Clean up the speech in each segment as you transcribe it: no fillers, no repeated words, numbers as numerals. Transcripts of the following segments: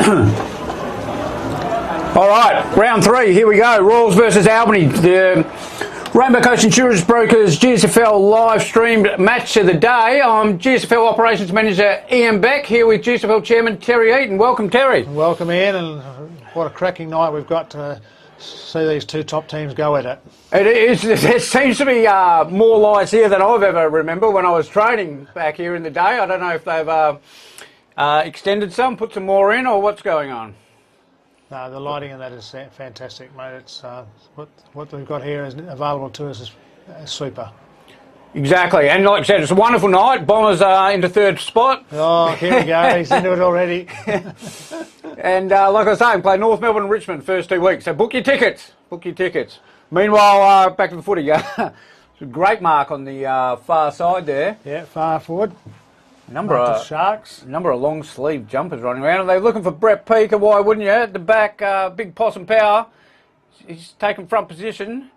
All right, round 3, here we go. Royals versus Albany. The Rainbow Coast Insurance Brokers GSFL live streamed match of the day. I'm GSFL Operations Manager Ian Beck, here with GSFL Chairman Terry Eaton. Welcome, Terry. Welcome, Ian, and what a cracking night we've got to see these two top teams go at it. It is. There seems to be more lights here than I've ever remember when I was training back here in the day. I don't know if they've extended some, put some more in, or what's going on. No, the lighting in that is fantastic, mate. It's what we've got here is available to us is super. Exactly, and like I said, it's a wonderful night. Bombers are into 3rd spot. Oh, here we go. He's into it already. And like I was saying, play North Melbourne and Richmond first 2 weeks. So book your tickets. Book your tickets. Meanwhile, back to the footy. It's a great mark on the far side there. Yeah, far forward. Number of Sharks. Number of long sleeve jumpers running around. And they're looking for Brett Peaker. Why wouldn't you? At the back, big Possum Power. He's taken front position.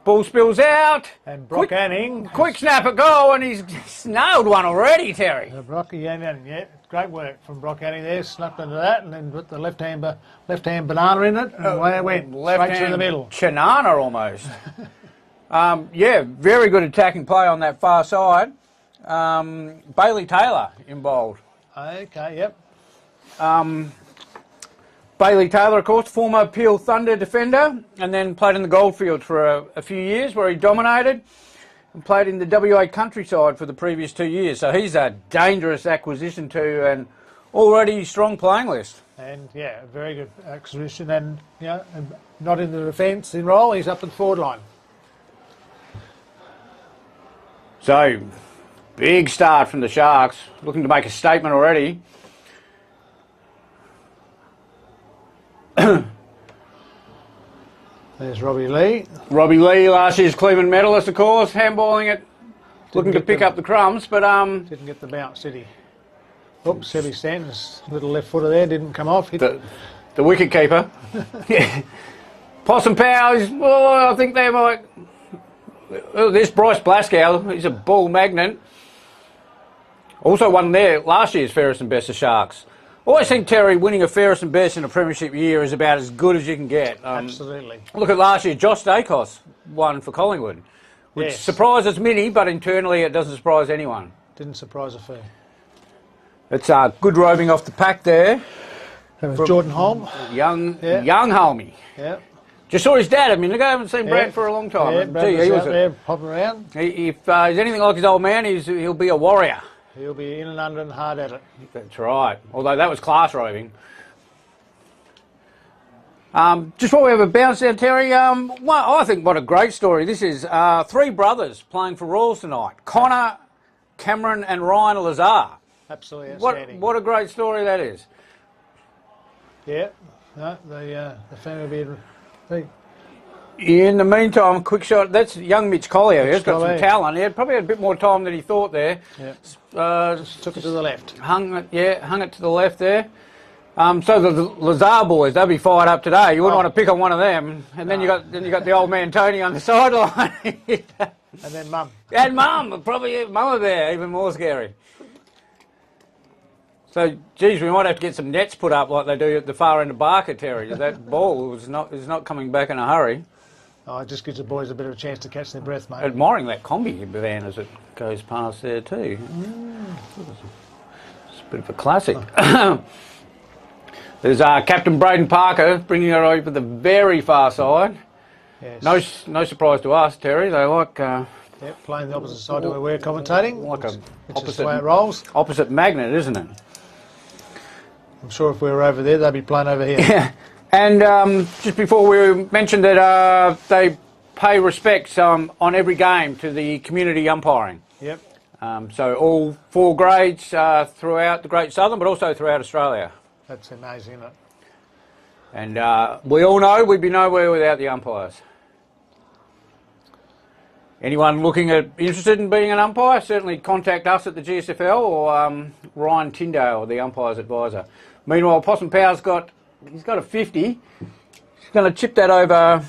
Ball spills out. And Brock Anning. Quick snap at goal, and he's nailed one already, Terry. Brock Anning, yeah, great work from Brock Anning there. Snuffed into that, and then put the left hand banana in it, and away it went. Straight through the middle. Banana almost. Yeah, very good attacking play on that far side. Bailey Taylor involved. Okay, yep. Bailey Taylor, of course, former Peel Thunder defender, and then played in the Goldfields for a few years where he dominated, and played in the WA countryside for the previous 2 years. So he's a dangerous acquisition to an already strong playing list. And yeah, a very good acquisition, and not in the defence in role, he's up in the forward line. So, big start from the Sharks, looking to make a statement already. There's Robbie Lee. Robbie Lee, last year's Cleveland medalist, of course, handballing it, looking to pick up the crumbs, but didn't get the bounce, did he? Oops, Sebby Stanton's little left footer there didn't come off. The wicket keeper. Yeah. Possum Powers, well, I think they might. Oh, there's Bryce Blaskow, he's a ball magnet. Also won there last year's fairest and best of Sharks. Always think, Terry, winning a fairest and best in a premiership year is about as good as you can get. Absolutely. Look at last year, Josh Dacos won for Collingwood, which surprises many, but internally it doesn't surprise anyone. Didn't surprise a few. It's good roving off the pack there. That was Jordan Holm. Young Holmie. Yeah. Just saw his dad a minute ago. I haven't seen Brad for a long time. Yeah, Brad was out there popping around. If he's anything like his old man, he'll be a warrior. He'll be in and under and hard at it. That's right. Although that was class roving. Just while we have a bounce down, Terry, I think what a great story. This is 3 brothers playing for Royals tonight. Connor, Cameron and Ryan Lazar. Absolutely outstanding. What a great story that is. Yeah. No, the family will be... In the meantime, quick shot. That's young Mitch Collier. He's got some talent. He had probably had a bit more time than he thought there. Yeah. Just took it to the left. Hung it to the left there. So the Lazar boys, they'll be fired up today. You wouldn't want to pick on one of them. And then you got the old man Tony on the sideline. And then Mum. And Mum, probably Mum there, even more scary. So, geez, we might have to get some nets put up like they do at the far end of Barker, Terry. That ball is not coming back in a hurry. Oh, it just gives the boys a bit of a chance to catch their breath, mate. Admiring that combi van as it goes past there too. It's a bit of a classic. There's Captain Braden Parker bringing it over the very far side. Yes. No surprise to us, Terry. They like... playing the opposite side to where we're commentating. Like a opposite way it rolls. Opposite magnet, isn't it? I'm sure if we were over there, they'd be playing over here. Yeah. And just before we mentioned that they pay respects on every game to the community umpiring. Yep. So all 4 grades throughout the Great Southern, but also throughout Australia. That's amazing, isn't it? And we all know we'd be nowhere without the umpires. Anyone interested in being an umpire, certainly contact us at the GSFL or Ryan Tyndale, the umpire's advisor. Meanwhile, Possum Power's got a 50. He's going to chip that over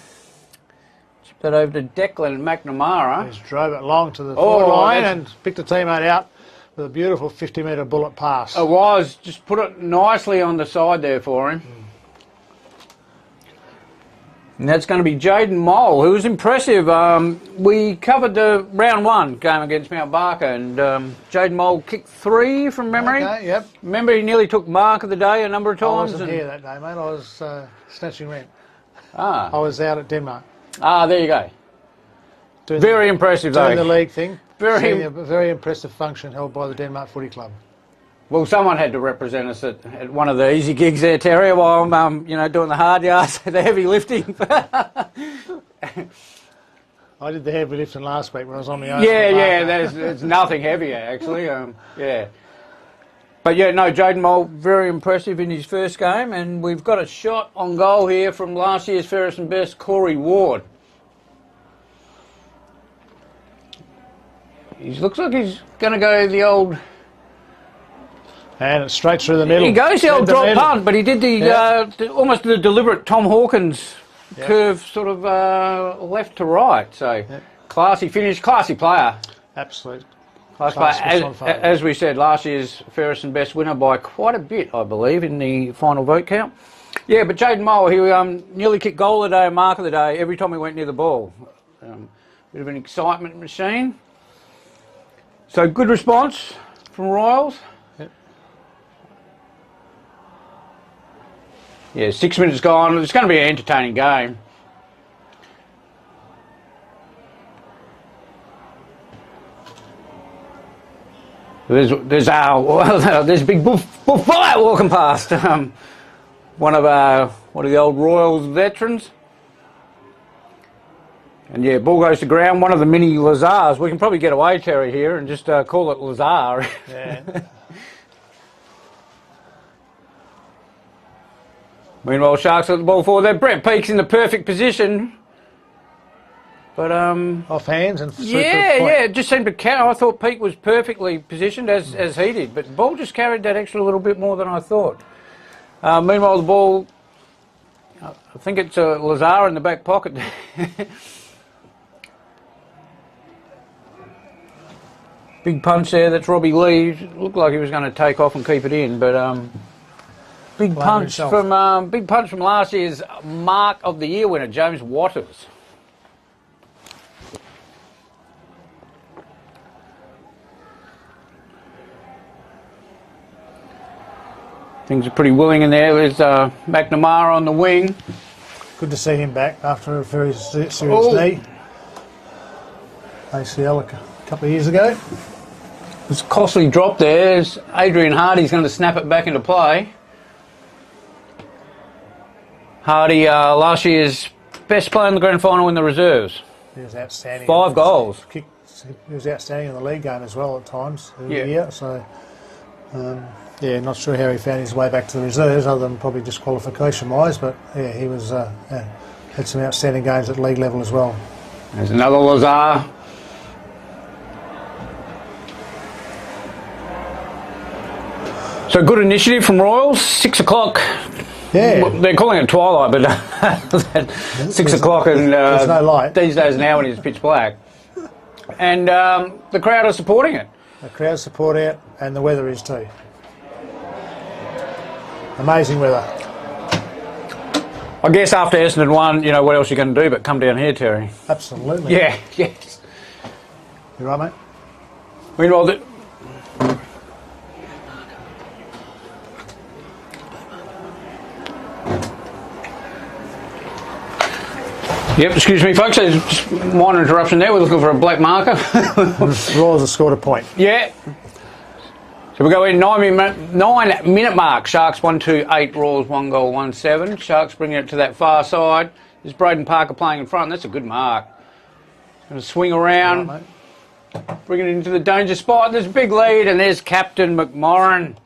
to Declan McNamara. He's drove it long to the forward line and picked a teammate out. with a beautiful 50-metre bullet pass. It was. Just put it nicely on the side there for him. And that's going to be Jaden Mole, who was impressive. We covered the round 1 game against Mount Barker, and Jaden Mole kicked 3 from memory. Okay, yep. Remember, he nearly took mark of the day a number of times. I wasn't here that day, mate. I was snatching rent. Ah. I was out at Denmark. Ah, there you go. Very impressive, though. Doing the league thing. Very impressive function held by the Denmark Footy Club. Well, someone had to represent us at one of the easy gigs there, Terry, while I'm, doing the hard yards, the heavy lifting. I did the heavy lifting last week when I was on the ice. Yeah, there's nothing heavier, actually. Yeah. But yeah, no, Jaden Mole, very impressive in his first game, and we've got a shot on goal here from last year's fairest and best, Corey Ward. He looks like he's going to go the old... And it's straight through the middle. He goes the old drop punt, but he did almost the deliberate Tom Hawkins curve, sort of left to right. So classy finish, classy player. Absolute. Class player. As we said, last year's fairest and best winner by quite a bit, I believe, in the final vote count. Yeah, but Jaden Mole, he nearly kicked goal of the day, mark of the day, every time he went near the ball. Bit of an excitement machine. So good response from Royals. Yeah, 6 minutes gone. It's going to be an entertaining game. There's big Buff Bullette walking past. One of the old Royals veterans. And yeah, ball goes to ground. One of the mini Lazars. We can probably get away, Terry, here and just call it Lazar. Yeah. Meanwhile, Sharks got the ball forward there. Brett Peake's in the perfect position. But off hands and it just seemed to count. I thought Peake was perfectly positioned as he did, but the ball just carried that extra little bit more than I thought. Meanwhile, the ball, I think it's Lazar in the back pocket. Big punch there. That's Robbie Lee. Looked like he was going to take off and keep it in, but big punch from last year's Mark of the Year winner, James Waters. Things are pretty willing in there. There's McNamara on the wing. Good to see him back after a very serious knee. ACL a couple of years ago. It's a costly drop there. Adrian Hardy's going to snap it back into play. Hardy, last year's best player in the grand final in the reserves. He was outstanding. 5 goals. He was outstanding in the league game as well at times. Yeah. So, not sure how he found his way back to the reserves, other than probably disqualification-wise. But yeah, he was had some outstanding games at league level as well. There's another Lazar. So good initiative from Royals. 6 o'clock. Yeah. They're calling it twilight, but 6 o'clock and there's no light these days now when it's pitch black. And the crowd are supporting it. The crowd support it, and the weather is too. Amazing weather. I guess after Essendon won, what else are you going to do but come down here, Terry? Absolutely. Yeah, yes. You right, mate? Meanwhile, Yep, excuse me, folks. There's just minor interruption there. We're looking for a black marker. Royals have scored a point. Yeah. So we go in 9-minute mark. Sharks 1-2-8, Royals 1 goal 1-7. Sharks bringing it to that far side. There's Braden Parker playing in front. That's a good mark. Going to swing around, Right, bring it into the danger spot. There's a big lead, and there's Captain McMorrin.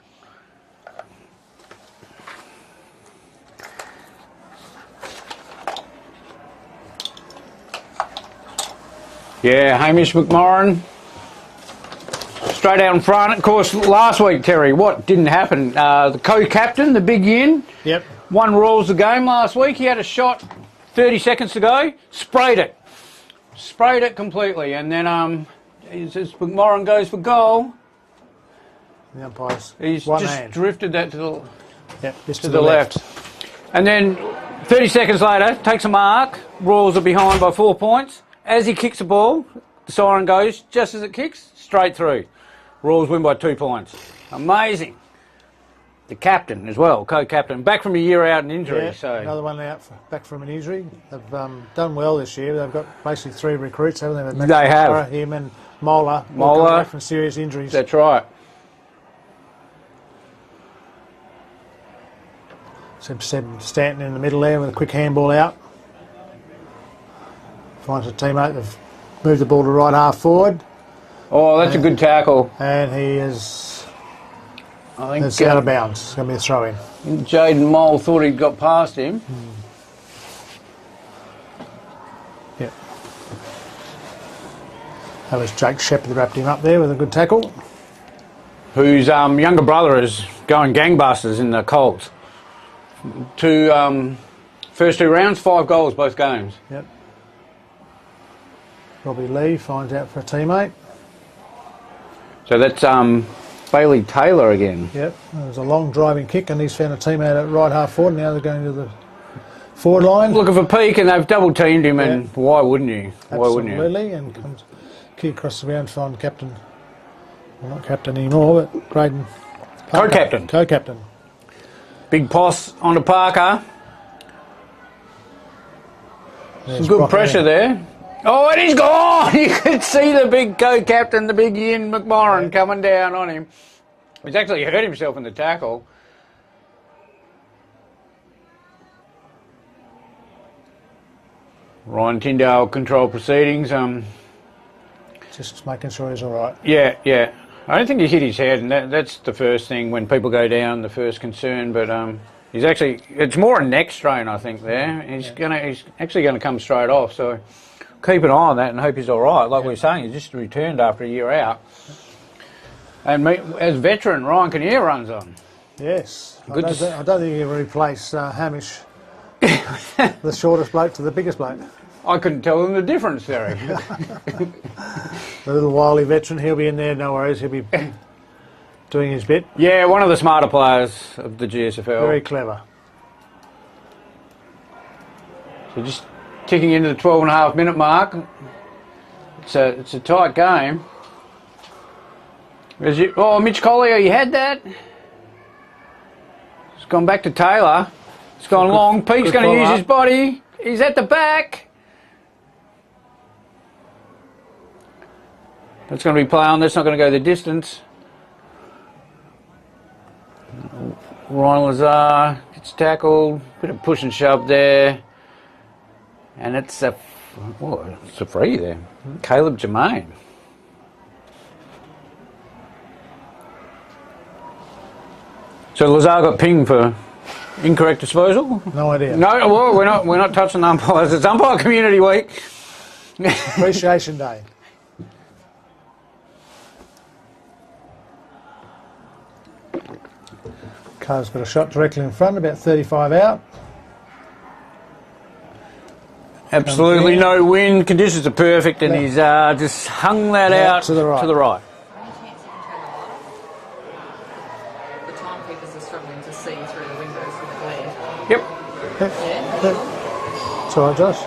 Yeah, Hamish McMorrin, straight out in front. Of course, last week, Terry, what didn't happen? The co-captain, the big yin, Yep. won Royals the game last week. He had a shot 30 seconds to go, sprayed it completely. And then as McMorrin goes for goal, The umpire's He's one just hand. drifted that to the Yep, just to the left. And then 30 seconds later, takes a mark. Royals are behind by 4 points. As he kicks the ball, the siren goes just as it kicks, straight through. Royals win by 2 points. Amazing. The captain as well, co-captain, back from a year out in injury. Yeah, So another one out back from an injury. They've done well this year. They've got basically 3 recruits, haven't they? They have. Mara, him and Mola. Mola. Back from serious injuries. That's right. Seb Stanton in the middle there with a quick handball out. Finds a teammate. They've moved the ball to right half forward. Oh, that's a good tackle. And he is I think out of bounds. It's going to be a throw in. Jaden Mole thought he'd got past him. Yep. That was Jake Shepherd that wrapped him up there with a good tackle. Whose younger brother is going gangbusters in the Colts. First 2 rounds, 5 goals both games. Yep. Robbie Lee finds out for a teammate. So that's Bailey Taylor again. Yep. There was a long driving kick and he's found a teammate at right half forward. Now they're going to the forward line. Looking for Peak and they've double teamed him and why wouldn't you? Why wouldn't you? Absolutely. And comes kick across the ground to find captain. Well, not captain anymore, but Braden. Co-captain. Co-captain. Big Poss onto Parker. There's Some good Brock pressure there. Oh, and he's gone! You could see the big co-captain, the big Ian McMorrin, coming down on him. He's actually hurt himself in the tackle. Ryan Tyndale control proceedings. Just making sure he's all right. Yeah. I don't think he hit his head, and that's the first thing when people go down. The first concern, but he's actually—it's more a neck strain, I think. There, he's actually gonna come straight off. So keep an eye on that and hope he's all right. Like we were saying, he just returned after a year out. And as veteran, Ryan Kinnear runs on. Yes. Good I don't think he can replace Hamish, the shortest bloke to the biggest bloke. I couldn't tell them the difference, Terry. The little wily veteran, he'll be in there, no worries. He'll be doing his bit. Yeah, one of the smarter players of the GSFL. Very clever. So just ticking into the 12.5-minute mark. It's a tight game. Mitch Collier, you had that. It's gone back to Taylor. It's gone long. Peake's going to use his body. He's at the back. That's going to be play on. That's not going to go the distance. Ryan Lazar gets tackled. Bit of push and shove there. And it's a free there. Caleb Germain. So Lazar got pinged for incorrect disposal? No idea. No, well, we're not touching umpires. It's Umpire Community Week. Appreciation Day. Carr's got a shot directly in front, about 35 out. Absolutely no wind. Conditions are perfect, and he's just hung that out to the right. To the right. The timekeepers are struggling to see through the windows with the glare. Yep. It's all right, Josh.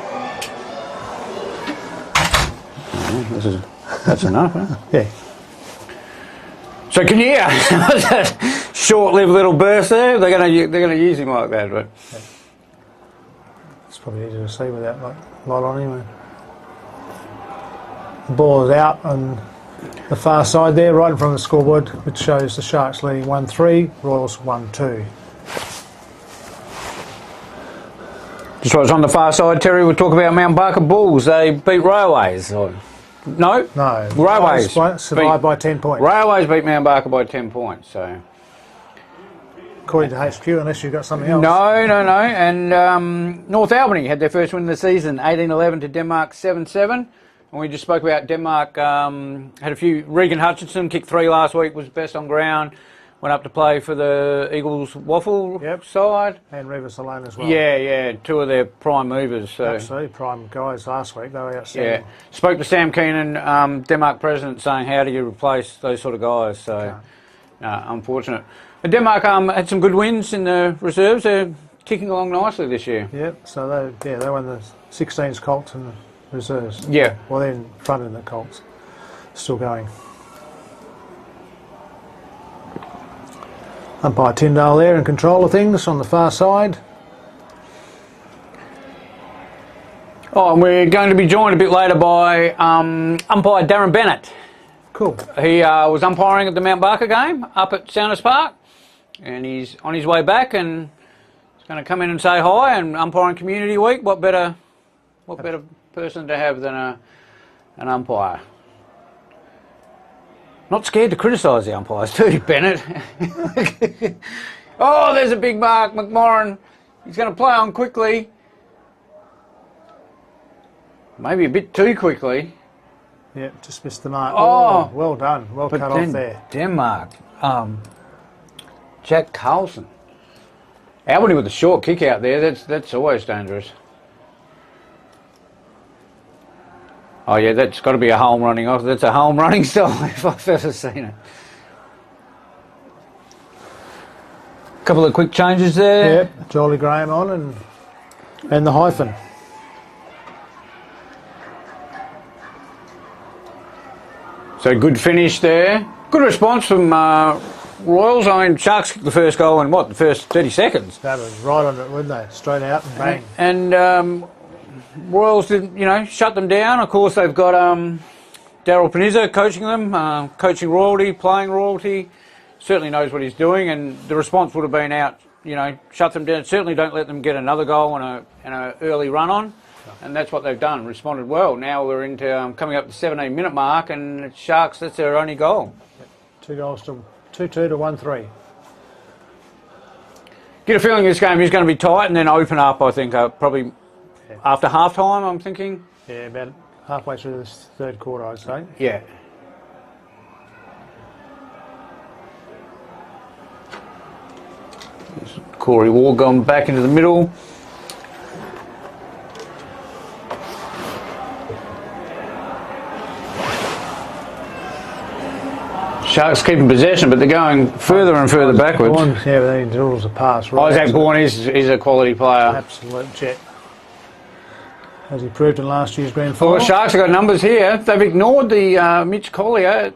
That's enough, huh? Yeah. So Kinnear, short-lived little burst there. They're gonna use him like that, but It's probably easier to see without light on anyway. The ball is out on the far side there, right in front of the scoreboard, which shows the Sharks leading 1-3, Royals 1-2. just what was on the far side, Terry, we'll talk about Mount Barker Bulls. They beat Railways. No? No. Railways survived by 10 points. Railways beat Mount Barker by 10 points, so... According to HQ, unless you've got something else. No. And North Albany had their first win of the season, 18-11 to Denmark 7-7. And we just spoke about Denmark, had a few... Regan Hutchinson kicked 3 last week, was best on ground. Went up to play for the Eagles Waffle side. And Rivers alone as well. Yeah, 2 of their prime movers. So. Absolutely, prime guys last week. They were outstanding. Yeah, spoke to Sam Keenan, Denmark president, saying how do you replace those sort of guys? So Unfortunate. But Denmark had some good wins in the reserves. They're ticking along nicely this year. Yep. So they won the 16s Colts and the reserves. Yeah. Well, they're in front in the Colts. Still going. Umpire Tyndale there in control of things on the far side. Oh, and we're going to be joined a bit later by umpire Darren Bennett. Cool. He was umpiring at the Mount Barker game up at Sounders Park, and he's on his way back, and he's going to come in and say hi. And umpiring Community Week, what better person to have than an umpire? Not scared to criticise the umpires too, Bennett. Oh, there's a big mark, McMorrin. He's going to play on quickly. Maybe a bit too quickly. Yeah, just missed the mark. Oh, well done. Well cut off there. Denmark. Jack Carlson. Albany with a short kick out there. That's always dangerous. Oh yeah, that's got to be a home running off. That's a home running style if I've ever seen it. Couple of quick changes there. Yep, Jolly Graham on and the hyphen. So good finish there. Good response from Royals. I mean, Sharks kicked the first goal in the first 30 seconds. That was right on it, weren't they? Straight out and bang. And Royals did, shut them down. Of course, they've got Daryl Panizza coaching them, coaching royalty, playing royalty. Certainly knows what he's doing, and the response would have been out. Shut them down. Certainly don't let them get another goal and an early run on. And that's what they've done, responded well. Now we're into coming up to the 17-minute mark, and Sharks, that's their only goal. 2 goals to 2-2 to 1-3. Get a feeling this game is going to be tight and then open up, I think, probably after half-time, I'm thinking. Yeah, about halfway through this third quarter, I'd say. Yeah. Corey Ward gone back into the middle. Sharks keeping possession, but they're going further and further backwards. Yeah, but they need rules of pass. Right? Isaac Bourne is a quality player. Absolute jet. As he proved in last year's grand final. Well, the Sharks have got numbers here. They've ignored the Mitch Collier.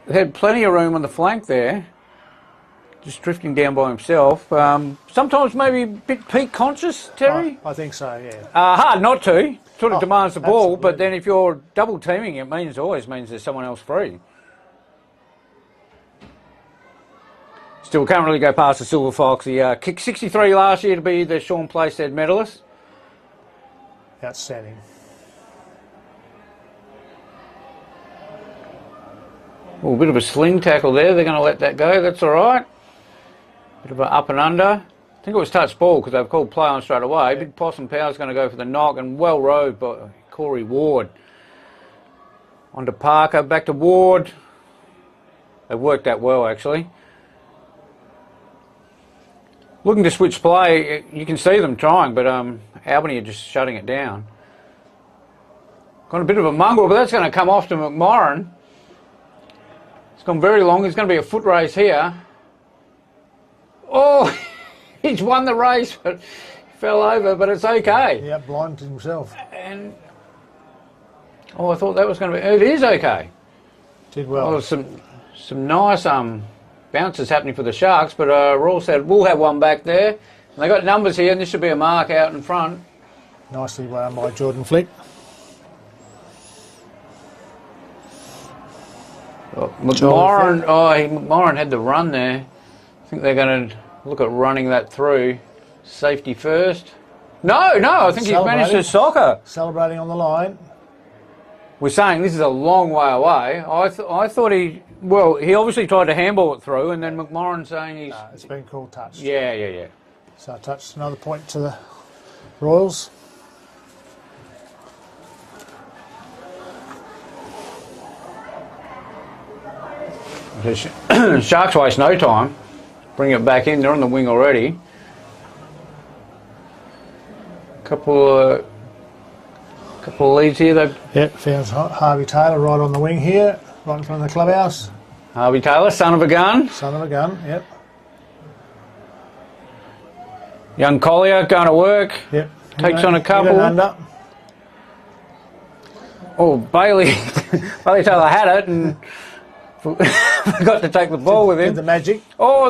They had plenty of room on the flank there. Just drifting down by himself. Sometimes maybe a bit peak conscious, Terry? I think so, yeah. Hard not to. Sort of demands the ball, absolutely. but then if you're double teaming, it always means there's someone else free. Still can't really go past the Silver Fox. He kicked 63 last year to be the Sean Playstead medalist. Outstanding. Oh, a bit of a sling tackle there. They're going to let that go. That's all right. Bit of an up and under. I think it was touch ball because they've called play on straight away. Big Possum Power's going to go for the knock, and well rode by Corey Ward. On to Parker, back to Ward. They've worked that well, actually. Looking to switch play, you can see them trying, but Albany are just shutting it down. Got a bit of a mongrel, but that's going to come off to McMorrin. It's gone very long. There's going to be a foot race here. Oh, he's won the race, but fell over, but it's okay. Yeah, blinded himself. And I thought that was going to be. It is okay. Did well. Well, some nice bounces happening for the Sharks, but Royal said we'll have one back there. And they got numbers here, and this should be a mark out in front. Nicely wound by Jordan Flick. McMorrin had the run there. I think they're going to look at running that through. Safety first. No, I think he's managed to soccer. Celebrating on the line. We're saying this is a long way away. I thought he obviously tried to handball it through, and then McMorrin saying he's... No, it's been called touch. Yeah. So touch, another point to the Royals. Sharks waste no time. Bring it back in. They're on the wing already. Couple of leads here. Yep, found Harvey Taylor right on the wing here, right in front of the clubhouse. Harvey Taylor, son of a gun. Son of a gun, yep. Young Collier going to work. Yep. Takes on a couple. Under. Oh, Bailey Taylor had it and forgot to take the ball with him. Did the magic. Oh,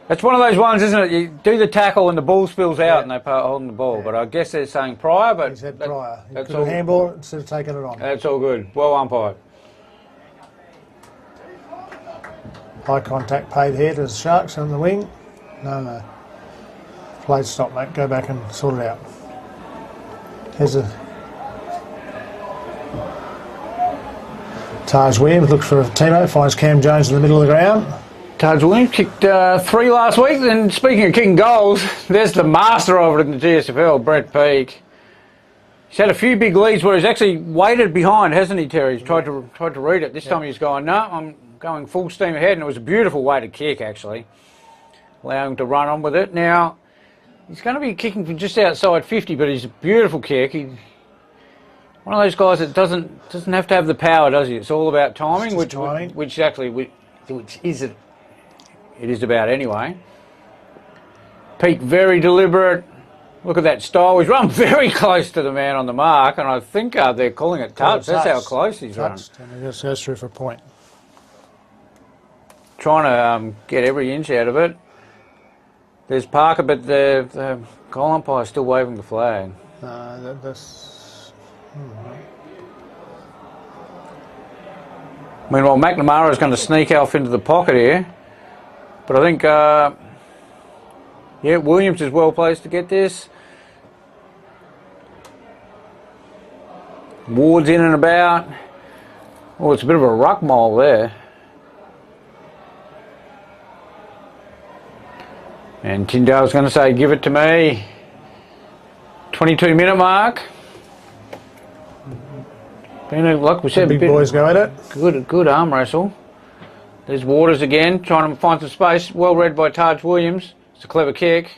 that's one of those ones, isn't it? You do the tackle and the ball spills out and they start holding the ball. Yeah. But I guess they're saying prior. But he said prior. That's all. Handball instead of taking it on. That's all good. Well umpired. High contact paid here to the Sharks on the wing. No. Play stop, mate. Go back and sort it out. Here's a Taj Williams looks for a teammate, finds Cam Jones in the middle of the ground. Taj Williams kicked 3 last week. And speaking of kicking goals, there's the master of it in the GSFL, Brett Peake. He's had a few big leads where he's actually waited behind, hasn't he, Terry? He's tried to read it. This time he's going, no, I'm going full steam ahead, and it was a beautiful way to kick, actually. Allow him to run on with it. Now, he's going to be kicking from just outside 50, but he's a beautiful kick. One of those guys that doesn't have to have the power, does he? It's all about timing, which is it is about anyway. Pete, very deliberate. Look at that style. He's run very close to the man on the mark, and I think they're calling it touch. That's how close he's run. And he just goes through for a point. Trying to get every inch out of it. There's Parker, but the goal umpire is still waving the flag. Meanwhile, McNamara is going to sneak off into the pocket here. But I think, Williams is well placed to get this. Ward's in and about. Oh, it's a bit of a ruck mole there. And Tyndale's going to say, give it to me. 22-minute mark. Like we said, big boys go at it. Good arm wrestle. There's Waters again, trying to find some space. Well read by Taj Williams. It's a clever kick.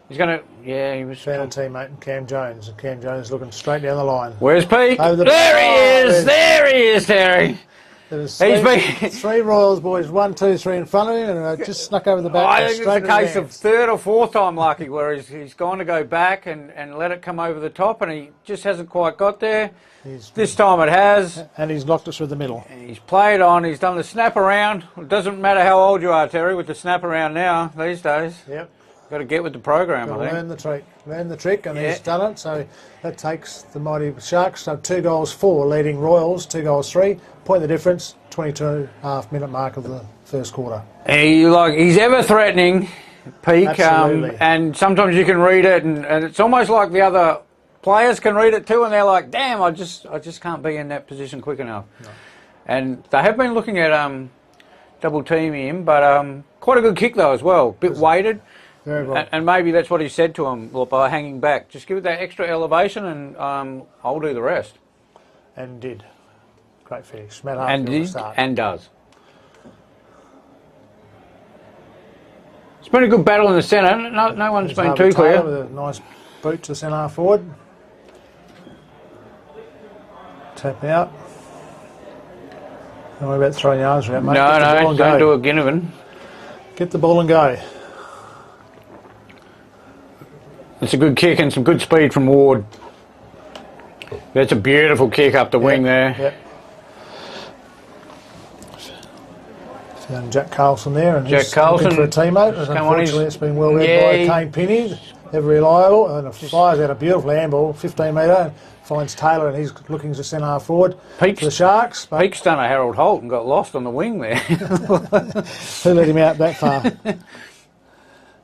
He's going to, he was... Found a teammate, Cam Jones. And Cam Jones looking straight down the line. Where's Pete? There he is, Terry. There's three Royals boys, 1, 2, 3 in front of him, and just snuck over the back. I think it's a case of third or fourth time lucky, where he's gone to go back and let it come over the top, and he just hasn't quite got there. This time it has. And he's locked it through the middle. And he's played on, he's done the snap around. It doesn't matter how old you are, Terry, with the snap around now, these days. Yep. Got to get with the program, I think. Learn the trick, and he's done it. So that takes the mighty Sharks. So 2 goals 4, leading Royals, 2 goals 3. Point the difference, 22.5-minute mark of the first quarter. He's ever threatening, Peake, Absolutely. and sometimes you can read it, and it's almost like the other players can read it too, and they're like, damn, I just can't be in that position quick enough. No. And they have been looking at double teaming him, but quite a good kick though as well. Bit weighted. Very well. And maybe that's what he said to him by hanging back. Just give it that extra elevation, and I'll do the rest. And did. Great finish. And does. It's been a good battle in the centre. No one's been too clear. With a nice boot to centre half forward. Tap out. Don't worry about throwing yards around, mate. No, don't do a Ginnivan. Get the ball and go. It's a good kick and some good speed from Ward. That's a beautiful kick up the wing there. Yep. Found Jack Carlson there, and he's looking for a teammate. Unfortunately, it's been well read by Kane Pinney. Ever reliable, and it fires out a beautiful handball, 15 metre, and finds Taylor, and he's looking to centre half forward for the Sharks. Peake's done a Harold Holt and got lost on the wing there. Who let him out that far?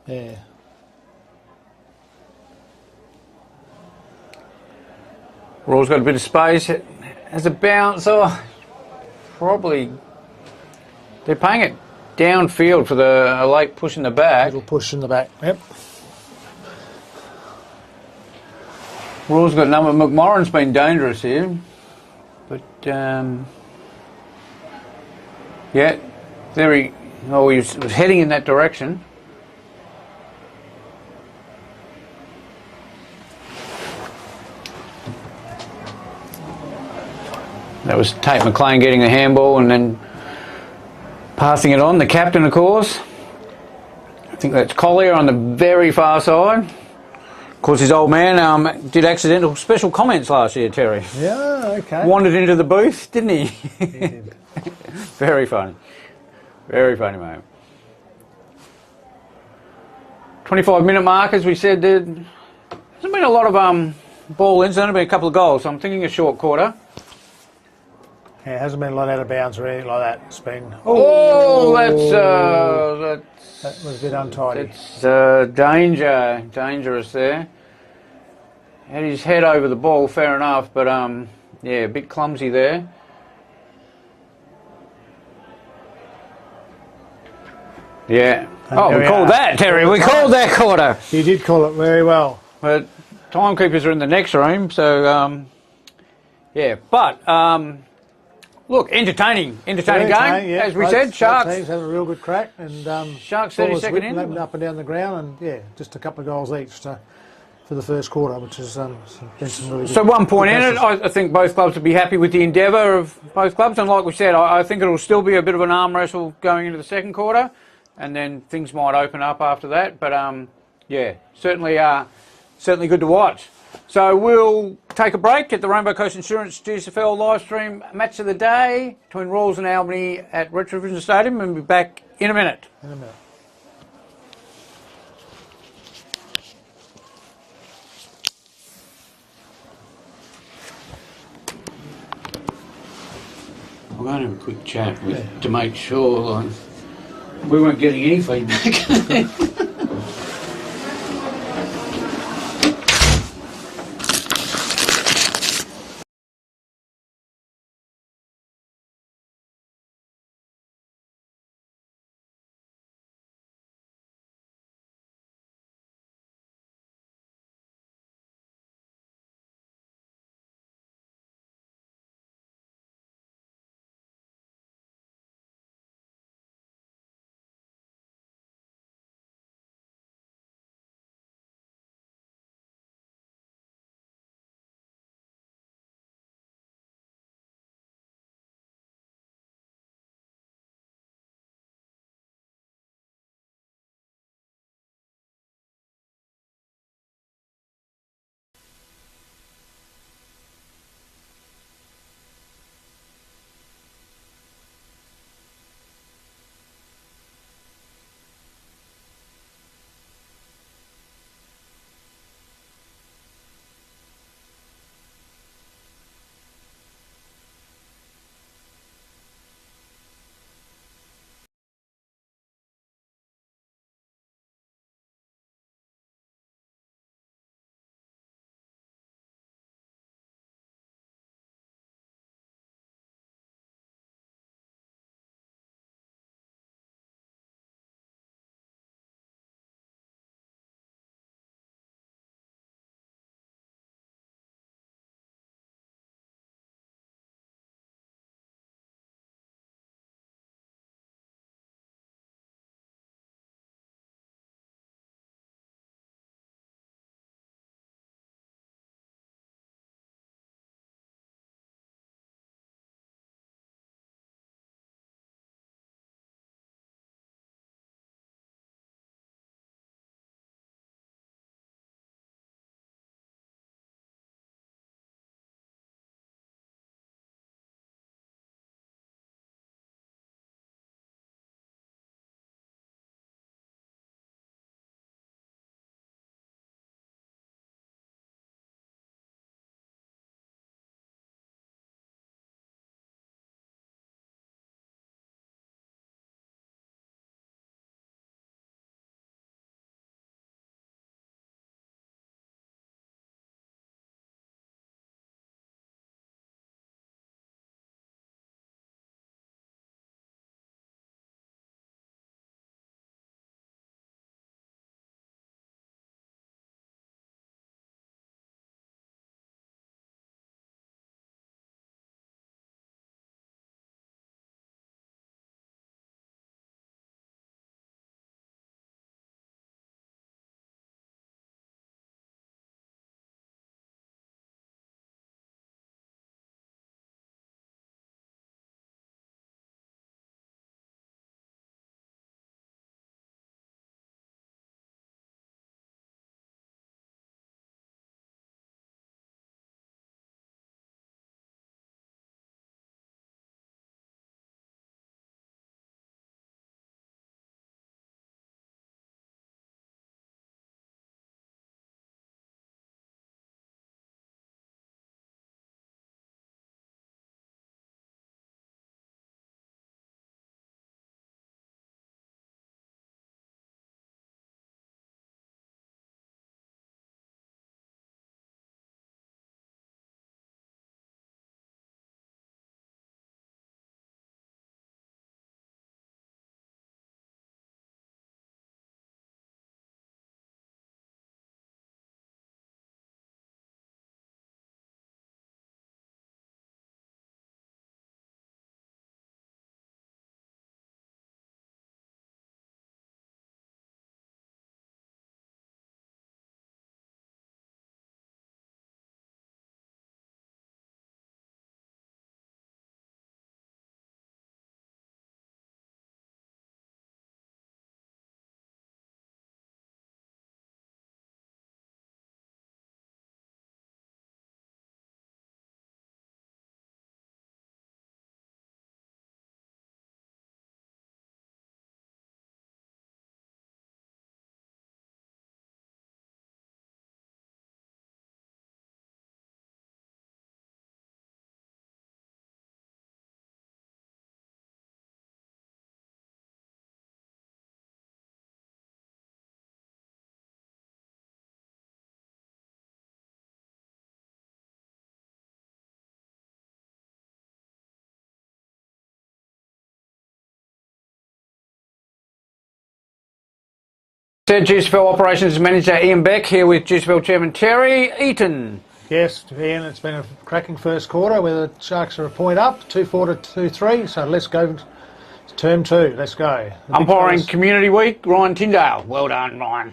Yeah. Raw's got a bit of space. Has a bounce. Probably. They're paying it downfield for a late push in the back. Little push in the back. Yep. Raw's got number. McMorrin's been dangerous here, but there he. Oh, he was heading in that direction. That was Tate McLean getting the handball and then passing it on. The captain, of course. I think that's Collier on the very far side. Of course, his old man did accidental special comments last year, Terry. Yeah, okay. Wandered into the booth, didn't he? He did. Very funny. Very funny, mate. 25-minute mark, as we said, there hasn't been a lot of ball ins, there's only been a couple of goals, so I'm thinking a short quarter. Yeah, it hasn't been a lot out of bounds or anything like that. It's been... That was a bit untidy. It's dangerous there. Had his head over the ball, fair enough, but yeah, a bit clumsy there. Yeah. Oh, we called that, Terry. We called that quarter. You did call it very well. But timekeepers are in the next room, so yeah. But look, entertaining game, yeah. as we said. Sharks teams have a real good crack, and Sharks 32nd in, up and down the ground, and yeah, just a couple of goals each for the first quarter, which has been some really good. So 1 point in it. I think both clubs would be happy with the endeavour of both clubs, and like we said, I think it'll still be a bit of an arm wrestle going into the second quarter, and then things might open up after that. But yeah, certainly good to watch. So we'll take a break at the Rainbow Coast Insurance GSFL live stream match of the day between Royals and Albany at Retrovision Stadium, and we'll be back in a minute. I'm going to have a quick chat to make sure we weren't getting any feedback. GSFL Operations Manager Ian Beck here with GSFL Chairman Terry Eaton. Yes, Ian, it's been a cracking first quarter where the Sharks are a point up, 2-4 to 2-3, so let's go to term 2, let's go. Umpiring Community Week, Ryan Tyndale. Well done, Ryan.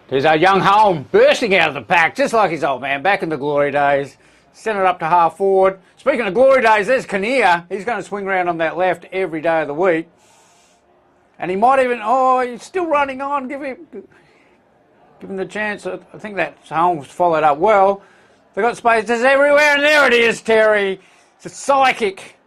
There's our young Holm bursting out of the pack, just like his old man, back in the glory days. Sent it up to half forward. Speaking of glory days, there's Kinnear. He's going to swing around on that left every day of the week. And he might even, he's still running on, give him the chance. I think that Holmes followed up well. They've got spaces everywhere, and there it is, Terry. It's a psychic.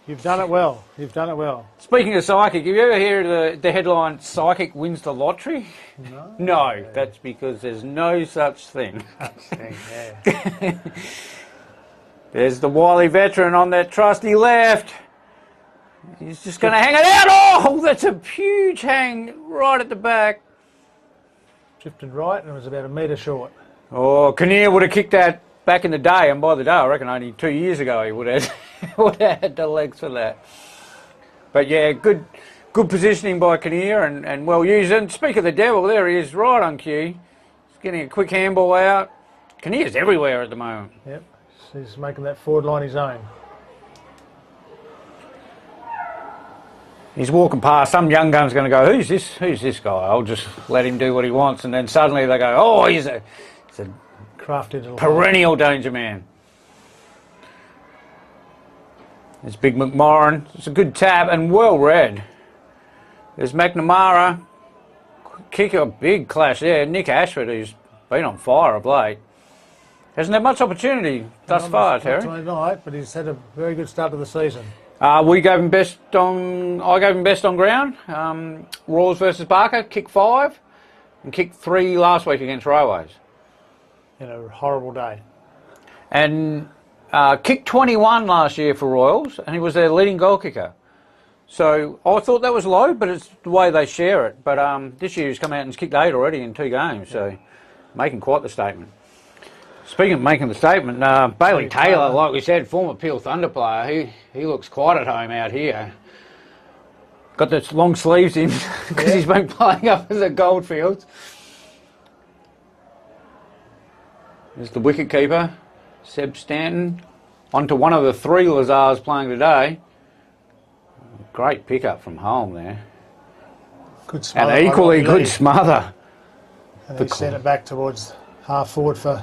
You've done it well. You've done it well. Speaking of psychic, have you ever heard the headline, Psychic wins the lottery? No. No, that's because there's no such thing. Yeah. There's the wily veteran on that trusty left. He's just going to hang it out. Oh, that's a huge hang right at the back. Drifted right and it was about a metre short. Oh, Kinnear would have kicked that back in the day, and by the day, I reckon only 2 years ago he would have had the legs for that. But yeah, good positioning by Kinnear and well used. And speak of the devil, there he is, right on cue. He's getting a quick handball out. Kinnear's everywhere at the moment. Yep, he's making that forward line his own. He's walking past, some young gun's going to go, who's this guy? I'll just let him do what he wants. And then suddenly they go, oh, he's a crafty little perennial danger man. There's Big McMorrin. It's a good tap and well read. There's McNamara. Kick a big clash there. Nick Ashford, who's been on fire of late. Hasn't had much opportunity thus far, Terry. Not tonight, but he's had a very good start to the season. We gave him best on. I gave him best on ground. Rawls versus Barker, kick 5, and kick 3 last week against Railways. In a horrible day. And kicked 21 last year for Royals, and he was their leading goal kicker. So I thought that was low, but it's the way they share it. But this year he's come out and he's kicked 8 already in 2 games, so making quite the statement. Speaking of making the statement, Bailey Taylor, like we said, former Peel Thunder player, he looks quite at home out here. Got those long sleeves in because he's been playing up in the Goldfields. There's the wicket keeper, Seb Stanton, onto one of the 3 Lazars playing today. Great pickup from home there. Good smother. And equally good smother. And he sent it back towards half forward for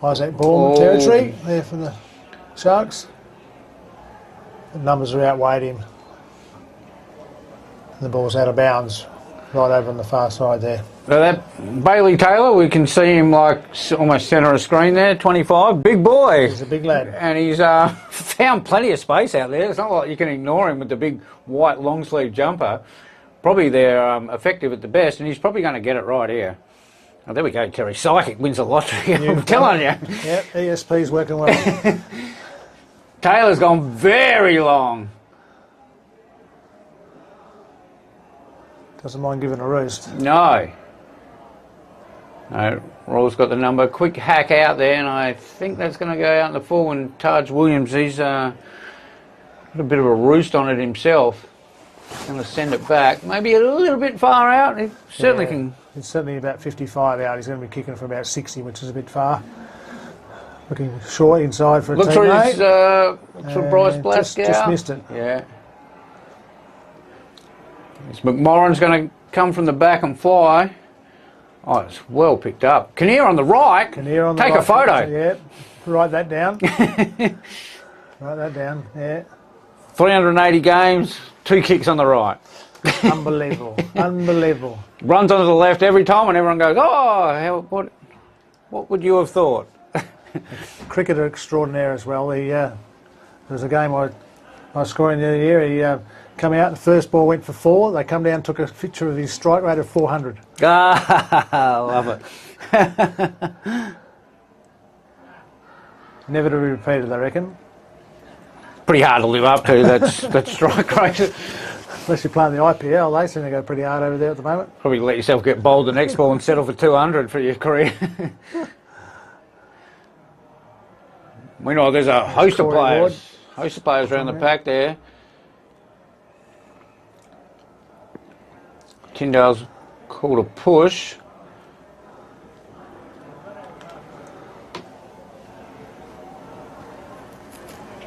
Isaac Ball territory there for the Sharks. The numbers are outweighed him. And the ball's out of bounds right over on the far side there. So that Bailey Taylor, we can see him like almost centre of screen there, 25, big boy. He's a big lad. And he's found plenty of space out there. It's not like you can ignore him with the big white long sleeve jumper. Probably they're effective at the best, and he's probably going to get it right here. Oh, there we go, Terry. Psychic wins the lottery. I'm telling you. Yep, ESP's working well. Taylor's gone very long. Doesn't mind giving a roost. No. No, Rawls got the number. Quick hack out there, and I think that's going to go out in the full. And Taj Williams, he's got a bit of a roost on it himself. Going to send it back. Maybe a little bit far out. He certainly can. He's certainly about 55 out. He's going to be kicking from about 60, which is a bit far. Looking short inside for a teammate. Looks for Bryce Blaskow. Just missed it. Yeah. This McMorrin's going to come from the back and fly. Oh, it's well picked up. Kinnear on the right. Kinnear on the Take right. a photo. Yeah. Write that down. Write that down. Yeah. 380 games, 2 kicks on the right. Unbelievable. Unbelievable. Runs onto the left every time, and everyone goes, "Oh, what would you have thought?" Cricketer extraordinaire as well. There was a game I scored in the other year. He come out, the first ball went for 4. They come down, took a picture of his strike rate of 400. I love it. Never to be repeated, I reckon. Pretty hard to live up to, that strike rate. Unless you're playing the IPL, they seem to go pretty hard over there at the moment. Probably let yourself get bowled the next ball and settle for 200 for your career. We know there's a host of players around the pack there. Tyndale's called a push.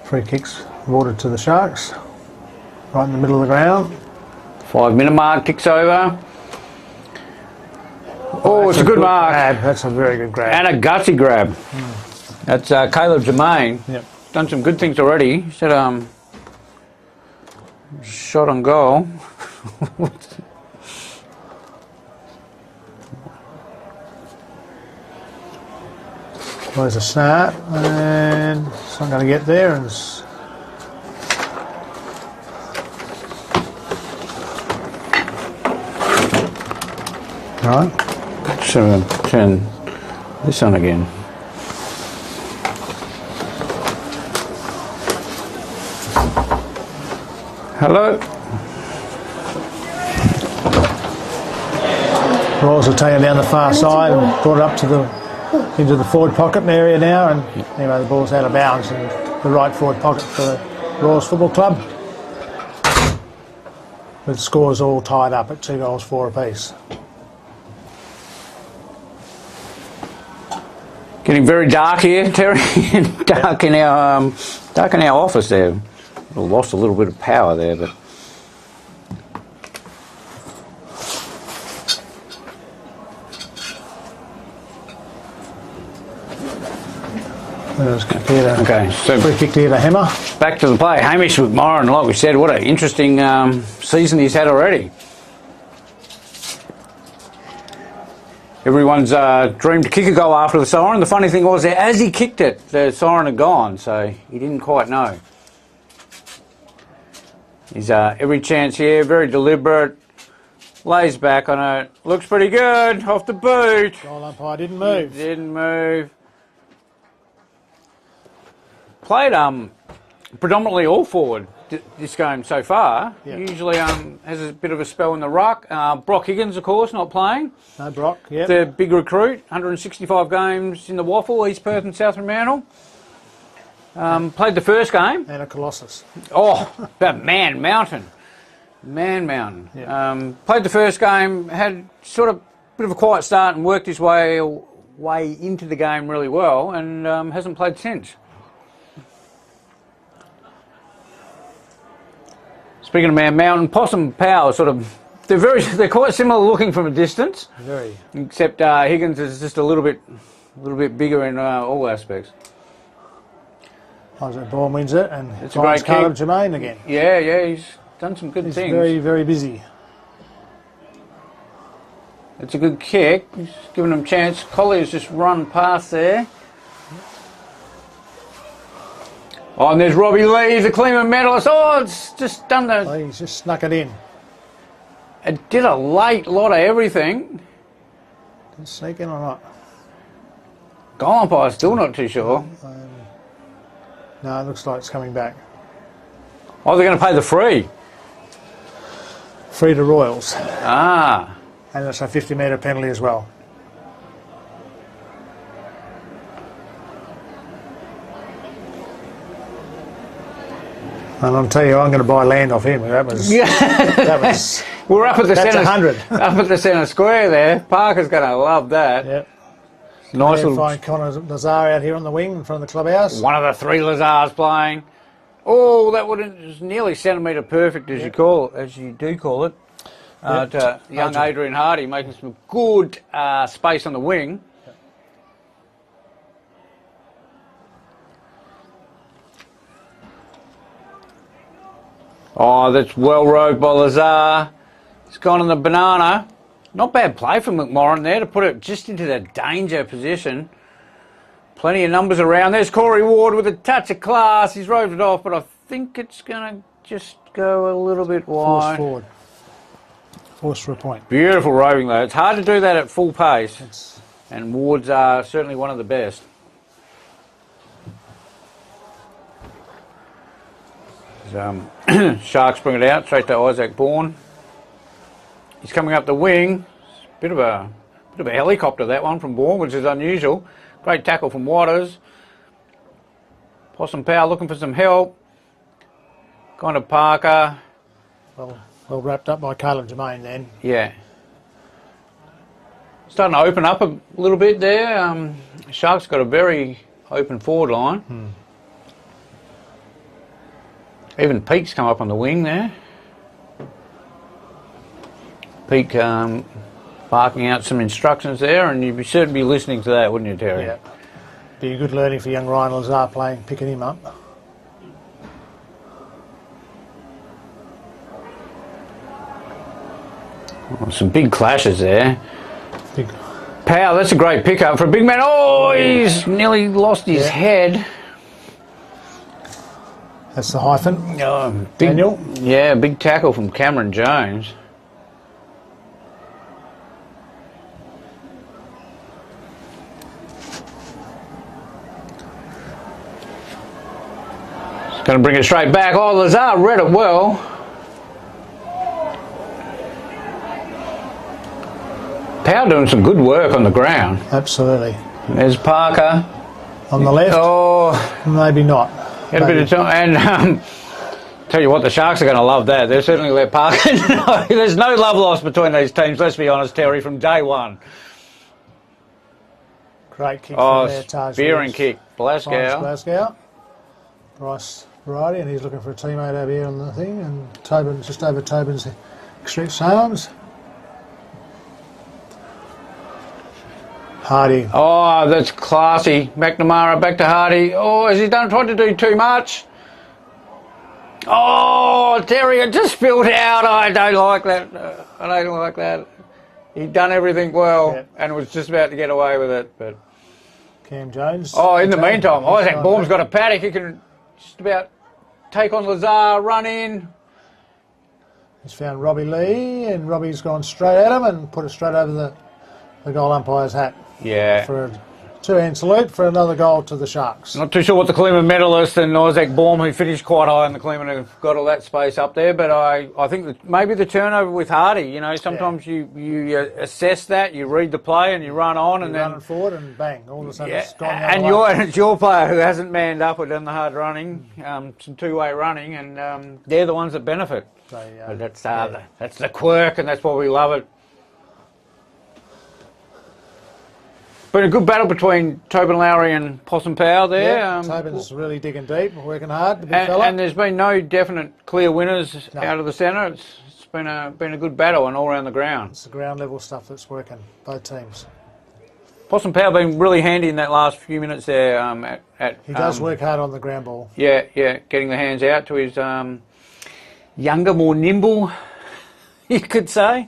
Free kicks awarded to the Sharks. Right in the middle of the ground. 5-minute mark, kicks over. Oh, it's a good mark. Grab. That's a very good grab. And a gutsy grab. That's Caleb Germain. Yep. Done some good things already. He said, shot on goal. There's a snap, and it's not going to get there. And right. So turn this on again. Hello. Royals are taking down the far side and brought it up to into the forward pocket area now, and anyway the ball's out of bounds in the right forward pocket for the Royals Football Club. The score's all tied up at 2 goals 4 apiece. Getting very dark here, Terry. dark in our office there. We lost a little bit of power there, but okay, so free kick there to Hammer. Back to the play. Hamish McMorrin, like we said, what an interesting season he's had already. Everyone's dreamed to kick a goal after the siren. The funny thing was, as he kicked it, the siren had gone, so he didn't quite know. He's every chance here, very deliberate, lays back on it, looks pretty good, off the boot. Goal umpire didn't move. Didn't move. Played predominantly all forward this game so far. Yep. Usually has a bit of a spell in the ruck. Brock Higgins, of course, not playing. No Brock, yeah. The big recruit, 165 games in the Waffle, East Perth and South Fremantle. Played the first game. And a Colossus. Oh, that Man Mountain. Yeah. Played the first game, had sort of a bit of a quiet start and worked his way into the game really well, and hasn't played since. Speaking of Man Mountain, Possum Power they're quite similar looking from a distance. Very. Except Higgins is just a little bit bigger in all aspects. Isaac Bourne wins it, and it's a great Caleb Germain again. Yeah, he's done some good things. He's very, very busy. It's a good kick. He's giving them a chance. Collier's just run past there. Oh, and there's Robbie Lee, the Kleeman medalist. Oh, it's just done the... Oh, he's just snuck it in. It did a late lot of everything. Did it sneak in or not? Goal umpire's still not too sure. No, it looks like it's coming back. Oh, they're going to pay the free. Free to Royals. Ah. And it's a 50-metre penalty as well. And I'll tell you, I'm going to buy land off him. That was... We're up at the centre... 100. Up at the centre square there. Parker's going to love that. Yep. Nice little... Find Connor Lazar out here on the wing in front of the clubhouse. One of the 3 Lazars playing. Oh, that was nearly centimetre perfect, as you do call it. To young Adrian Hardy, making some good space on the wing. Yep. Oh, that's well rowed by Lazar. It's gone on the banana. Not bad play from McMorrin there to put it just into the danger position. Plenty of numbers around. There's Corey Ward with a touch of class. He's rowed it off, but I think it's going to just go a little bit wide. Force forward. Force for a point. Beautiful rowing though. It's hard to do that at full pace. And Ward's are certainly one of the best. Sharks bring it out straight to Isaac Bourne. He's coming up the wing. Bit of a helicopter, that one from Bourne, which is unusual. Great tackle from Waters. Possum Power looking for some help. Gone to Parker. Well wrapped up by Caleb Germain then. Yeah. starting to open up a little bit there. Sharks got a very open forward line. Even Pete's come up on the wing there. Pete barking out some instructions there, and you'd certainly be listening to that, wouldn't you, Terry? Yeah. Be a good learning for young Ryan Lazar picking him up. Oh, some big clashes there. Big. Pow, that's a great pickup for a big man. Oh, he's nearly lost his head. That's the hyphen. Big, Daniel. Yeah, big tackle from Cameron Jones. It's going to bring it straight back. Oh, Lazar read it well. Pow doing some good work on the ground. Absolutely. There's Parker. On the left? Oh, maybe not. Had a bit of time. And tell you what, the Sharks are going to love that. They'll certainly let Parker know. There's no love lost between these teams, let's be honest, Terry, from day one. Great kick from there, Taj. Spearing kick. Glasgow. Bryce Variety, and he's looking for a teammate over here on the thing, and Tobin, just over Tobin's extreme arms. Hardy. Oh, that's classy. McNamara back to Hardy. Oh, has he tried to do too much? Oh, Terry, it just spilled out. I don't like that. I don't like that. He'd done everything well and was just about to get away with it. But Cam Jones. Oh, in the meantime, Isaac Baum's got a paddock. He can just about take on Lazar, run in. He's found Robbie Lee, and Robbie's gone straight at him and put it straight over the goal umpire's hat. Yeah. For a two-hand salute for another goal to the Sharks. Not too sure what the Cleveland medalist and Isaac Baum, who finished quite high in the Cleveland, have got all that space up there. But I think that maybe the turnover with Hardy, you know, sometimes you assess that, you read the play and you run on, and then running forward and bang, all of a sudden it's gone the and other way. it's your player who hasn't manned up or done the hard running, some two-way running, and they're the ones that benefit. But that's the quirk, and that's why we love it. Been a good battle between Tobin Lowry and Possum Power there. Yeah, Tobin's really digging deep, working hard, the big fella. And there's been no definite clear winners out of the centre. It's been a good battle and all around the ground. It's the ground level stuff that's working, both teams. Possum Power been really handy in that last few minutes there. He does work hard on the ground ball. Yeah, getting the hands out to his younger, more nimble, you could say,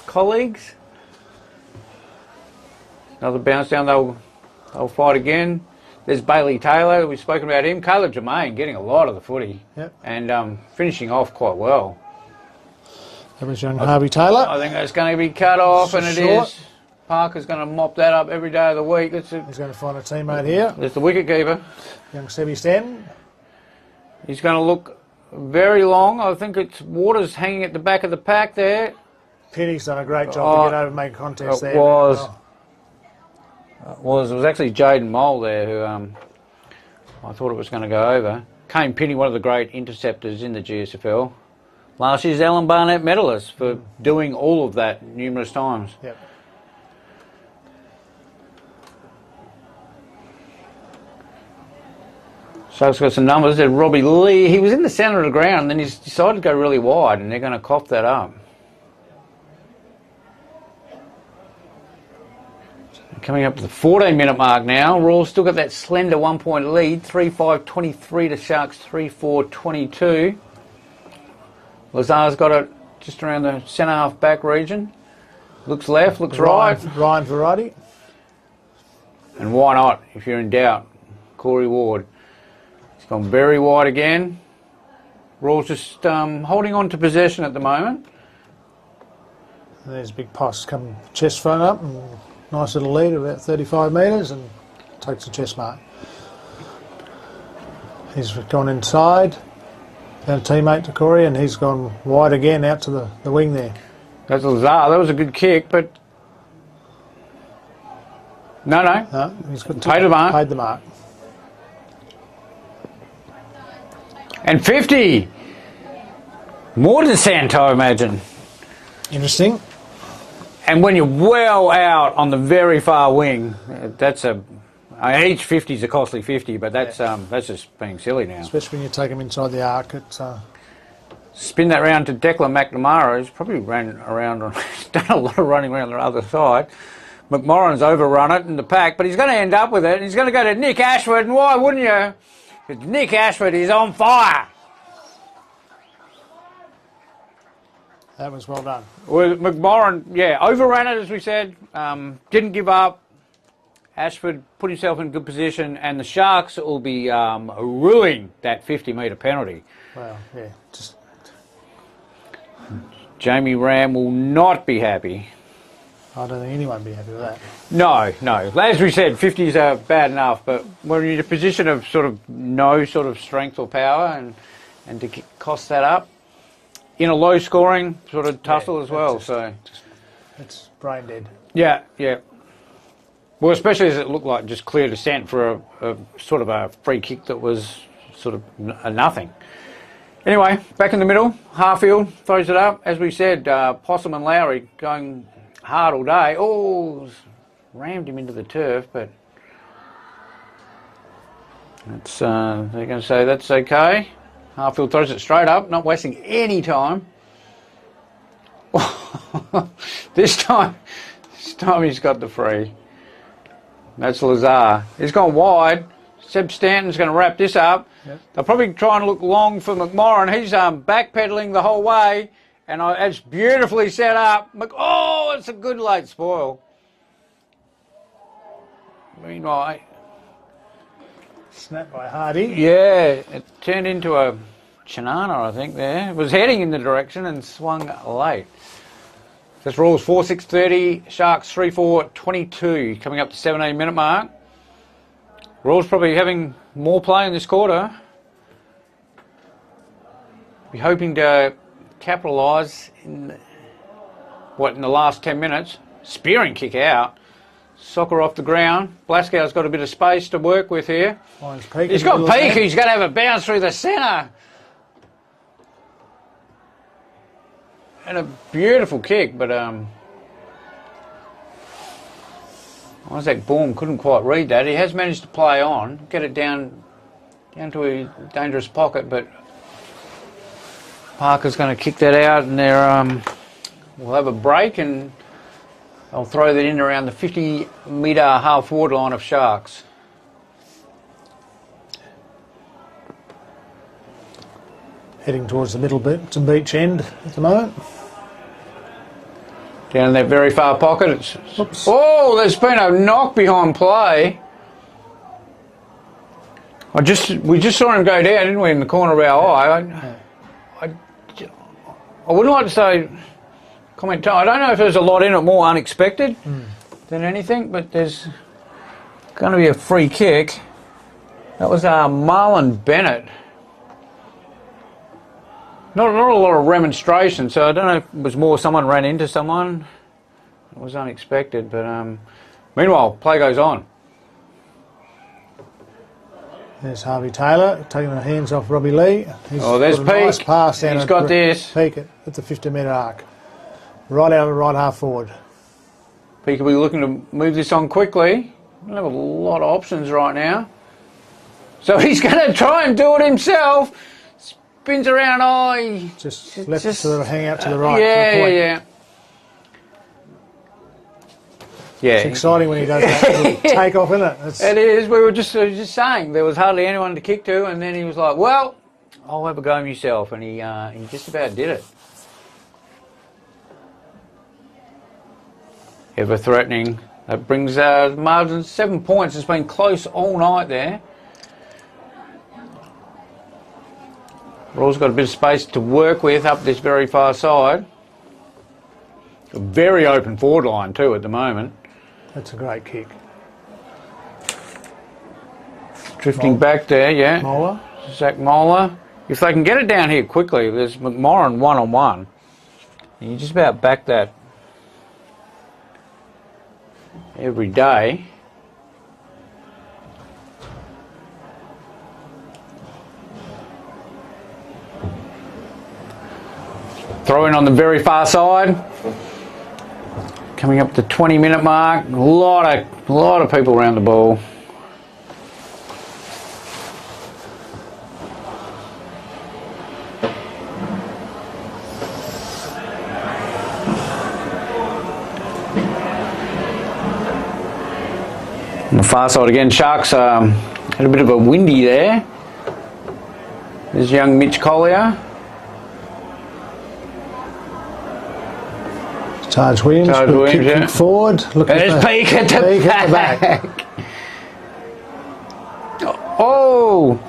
colleagues. Another bounce down, they'll fight again. There's Bailey Taylor, we've spoken about him. Caleb Jermaine getting a lot of the footy and finishing off quite well. That was young Harvey Taylor. I think that's going to be cut off, and it is. Parker's going to mop that up every day of the week. He's going to find a teammate here. There's the wicket keeper. Young Sebi Stanton. He's going to look very long. I think it's Waters hanging at the back of the pack there. Pitty's done a great job to get over and make contest there. It was actually Jaden Mole there who I thought it was going to go over. Kane Pitty, one of the great interceptors in the GSFL. Last year's Alan Barnett medalist for doing all of that numerous times. Yep. Sharks got some numbers. There's Robbie Lee. He was in the centre of the ground, and then he's decided to go really wide, and they're going to cough that up. Coming up to the 14-minute mark now. Royal still got that slender 1-point lead. 3-5-23 to Sharks 3-4-22. Lazar's got it just around the centre half back region. Looks left, looks right. Ryan Variety. And why not, if you're in doubt? Corey Ward. He's gone very wide again. Royal's just holding on to possession at the moment. And there's Big Poss come chest front up. And nice little lead of about 35 metres and takes the chest mark. He's gone inside. Found a teammate to Corey, and he's gone wide again out to the wing there. That's Lazar. That was a good kick, but no. He's got paid the mark. Paid the mark. And 50. More than Santo, I imagine. Interesting. And when you're well out on the very far wing, that's each 50 is a costly 50, but that's just being silly now. Especially when you take them inside the arc. Spin that round to Declan McNamara. He's probably ran around, done a lot of running around the other side. McMorrin's overrun it in the pack, but he's going to end up with it. And he's going to go to Nick Ashford, and why wouldn't you? Because Nick Ashford is on fire. That was well done. Well, McMorrin, yeah, overran it, as we said. Didn't give up. Ashford put himself in good position, and the Sharks will be ruining that 50-metre penalty. Wow, yeah. Jamie Ram will not be happy. I don't think anyone would be happy with that. No. As we said, 50s are bad enough, but when you're in a position of sort of no sort of strength or power and to cost that up, in a low-scoring sort of tussle as well. It's brain dead. Yeah. Well, especially as it looked like just clear descent for a sort of a free kick that was sort of a nothing. Anyway, back in the middle, Harfield throws it up. As we said, Possum and Lowry going hard all day. Oh, rammed him into the turf, but that's, they're going to say that's okay. Harfield throws it straight up, not wasting any time. This time he's got the free. That's Lazar. He's gone wide. Seb Stanton's going to wrap this up. Yep. They're probably trying to look long for McMorrin. He's backpedaling the whole way, and it's beautifully set up. Oh, it's a good late spoil. Meanwhile, snap by Hardy. Yeah, it turned into a Chinana, I think, there. It was heading in the direction and swung late. That's Rules 4-6-30, Sharks 3-4-22, coming up to 17-minute mark. Rules probably having more play in this quarter. Be hoping to capitalise in the last 10 minutes. Spearing kick out. Soccer off the ground. Blaskow's got a bit of space to work with here. He's got Peake, who's going to have a bounce through the centre. And a beautiful kick, but Isaac Baum couldn't quite read that. He has managed to play on, get it down to a dangerous pocket, but Parker's going to kick that out, and we'll have a break, and I'll throw that in around the 50-metre half-forward line of Sharks. Heading towards the middle bit to beach end at the moment. Down in that very far pocket. Oh, there's been a knock behind play. We just saw him go down, didn't we, in the corner of our eye. I wouldn't like to say comment. I don't know if there's a lot in it, more unexpected than anything, but there's going to be a free kick. That was Marlon Bennett. Not a lot of remonstration, so I don't know if it was more someone ran into someone. It was unexpected, but meanwhile, play goes on. There's Harvey Taylor taking the hands off Robbie Lee. There's Peake. Nice pass down. He's got this. Peake at the 50-metre arc. Right out of the right half forward. Peake will be looking to move this on quickly. Don't have a lot of options right now. So he's going to try and do it himself. Spins around, he just left it to hang out to the right. Yeah. It's exciting when he does that take off, isn't it? It is. We were just saying there was hardly anyone to kick to, and then he was like, "Well, I'll have a go myself," and he just about did it. Ever threatening. That brings margin 7 points. It's been close all night there. Raw's got a bit of space to work with up this very far side. A very open forward line too at the moment. That's a great kick. Drifting back there, yeah. Mola. Zach Mola. If they can get it down here quickly, there's McMorrin one-on-one. And you just about back that every day. Throw in on the very far side. Coming up to 20-minute mark. A lot of people around the ball. On the far side again, Sharks had a bit of a windy there. There's young Mitch Collier. Taj Williams, kicking forward. Look at there's Peak at the back. Oh!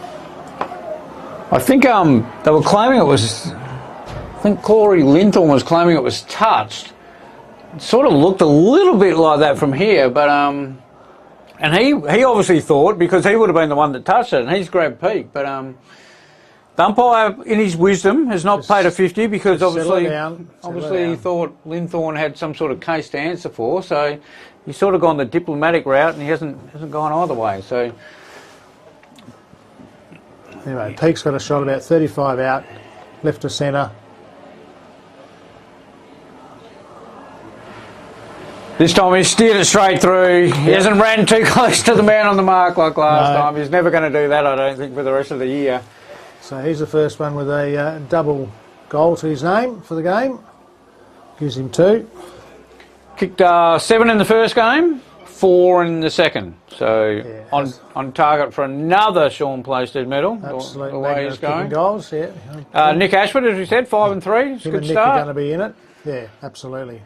I think they were claiming it was... I think Corey Linthorne was claiming it was touched. It sort of looked a little bit like that from here, but... And he obviously thought, because he would have been the one that touched it, and he's grabbed Peak, but... The umpire, in his wisdom, has not paid a 50 because obviously he thought Linthorne had some sort of case to answer for, so he's sort of gone the diplomatic route and he hasn't gone either way. So anyway, Peak's got a shot about 35 out, left to centre. This time he's steered it straight through. He hasn't ran too close to the man on the mark like last time. He's never going to do that, I don't think, for the rest of the year. So he's the first one with a double goal to his name for the game. Gives him 2. Kicked 7 in the first game, 4 in the second. So on target for another Sean Playstead medal. Absolutely. The way he's going. Goals, Nick Ashford, as we said, 5 and 3. It's a good Nick start. are going to be in it. Yeah, absolutely.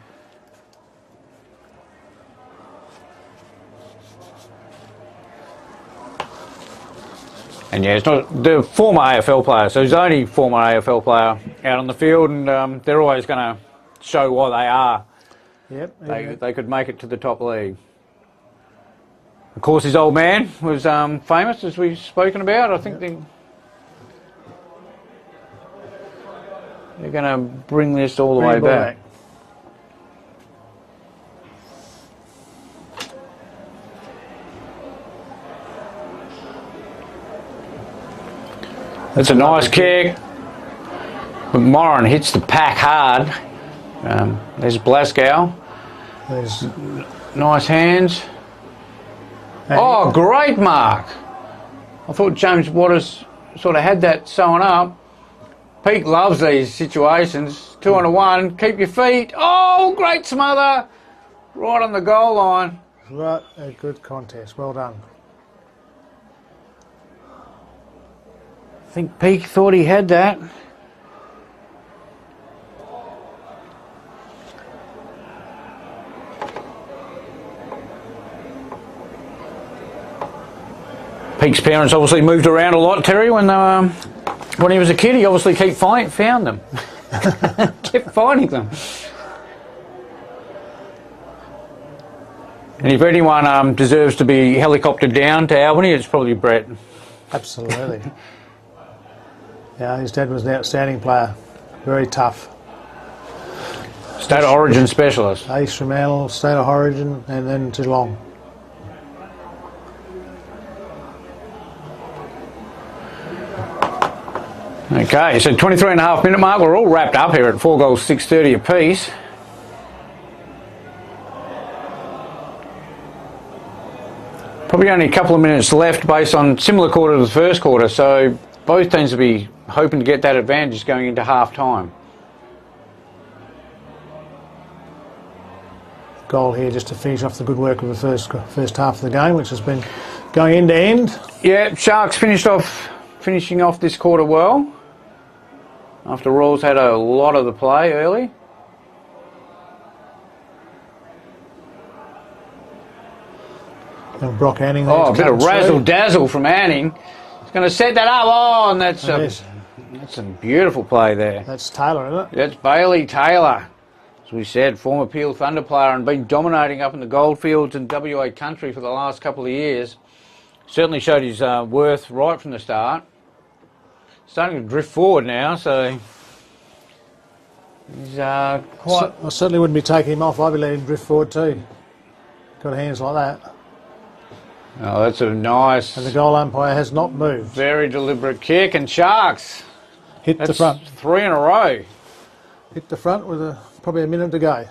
And yeah, it's not the former AFL player, so he's the only former AFL player out on the field, and they're always going to show why they are. Yep. They could make it to the top league. Of course, his old man was famous, as we've spoken about. I think they're going to bring this all the way back. That's a nice kick. McMorrin hits the pack hard. There's Blaskow. There's nice hands. Oh, great mark. I thought James Waters sort of had that sewn up. Peak loves these situations. 2 on 1. Keep your feet. Oh, great smother. Right on the goal line. Right, a good contest. Well done. I think Peak thought he had that. Peak's parents obviously moved around a lot, Terry, when he was a kid. He obviously found them. Kept finding them. And if anyone deserves to be helicoptered down to Albany, it's probably Brett. Absolutely. Yeah, his dad was an outstanding player. Very tough. State of Origin specialist. East Fremantle, State of Origin, and then Geelong. Okay, so 23.5 minute mark. We're all wrapped up here at 4 goals, 6:30 apiece. Probably only a couple of minutes left based on similar quarter to the first quarter, so both teams will be hoping to get that advantage going into half time. Goal here just to finish off the good work of the first half of the game, which has been going end to end. Yeah, Sharks finishing off this quarter well. After Royals had a lot of the play early. And Brock Anning. Oh, a bit of razzle-dazzle from Anning. He's going to set that up. Oh, and that's some beautiful play there. That's Taylor, isn't it? That's Bailey Taylor. As we said, former Peel Thunder player and been dominating up in the goldfields and WA country for the last couple of years. Certainly showed his worth right from the start. Starting to drift forward now, so he's quite... I certainly wouldn't be taking him off. I'd be letting him drift forward too. Got hands like that. Oh, that's a nice... And the goal umpire has not moved. Very deliberate kick, and Sharks hit the front. 3 in a row. Hit the front with probably a minute to go.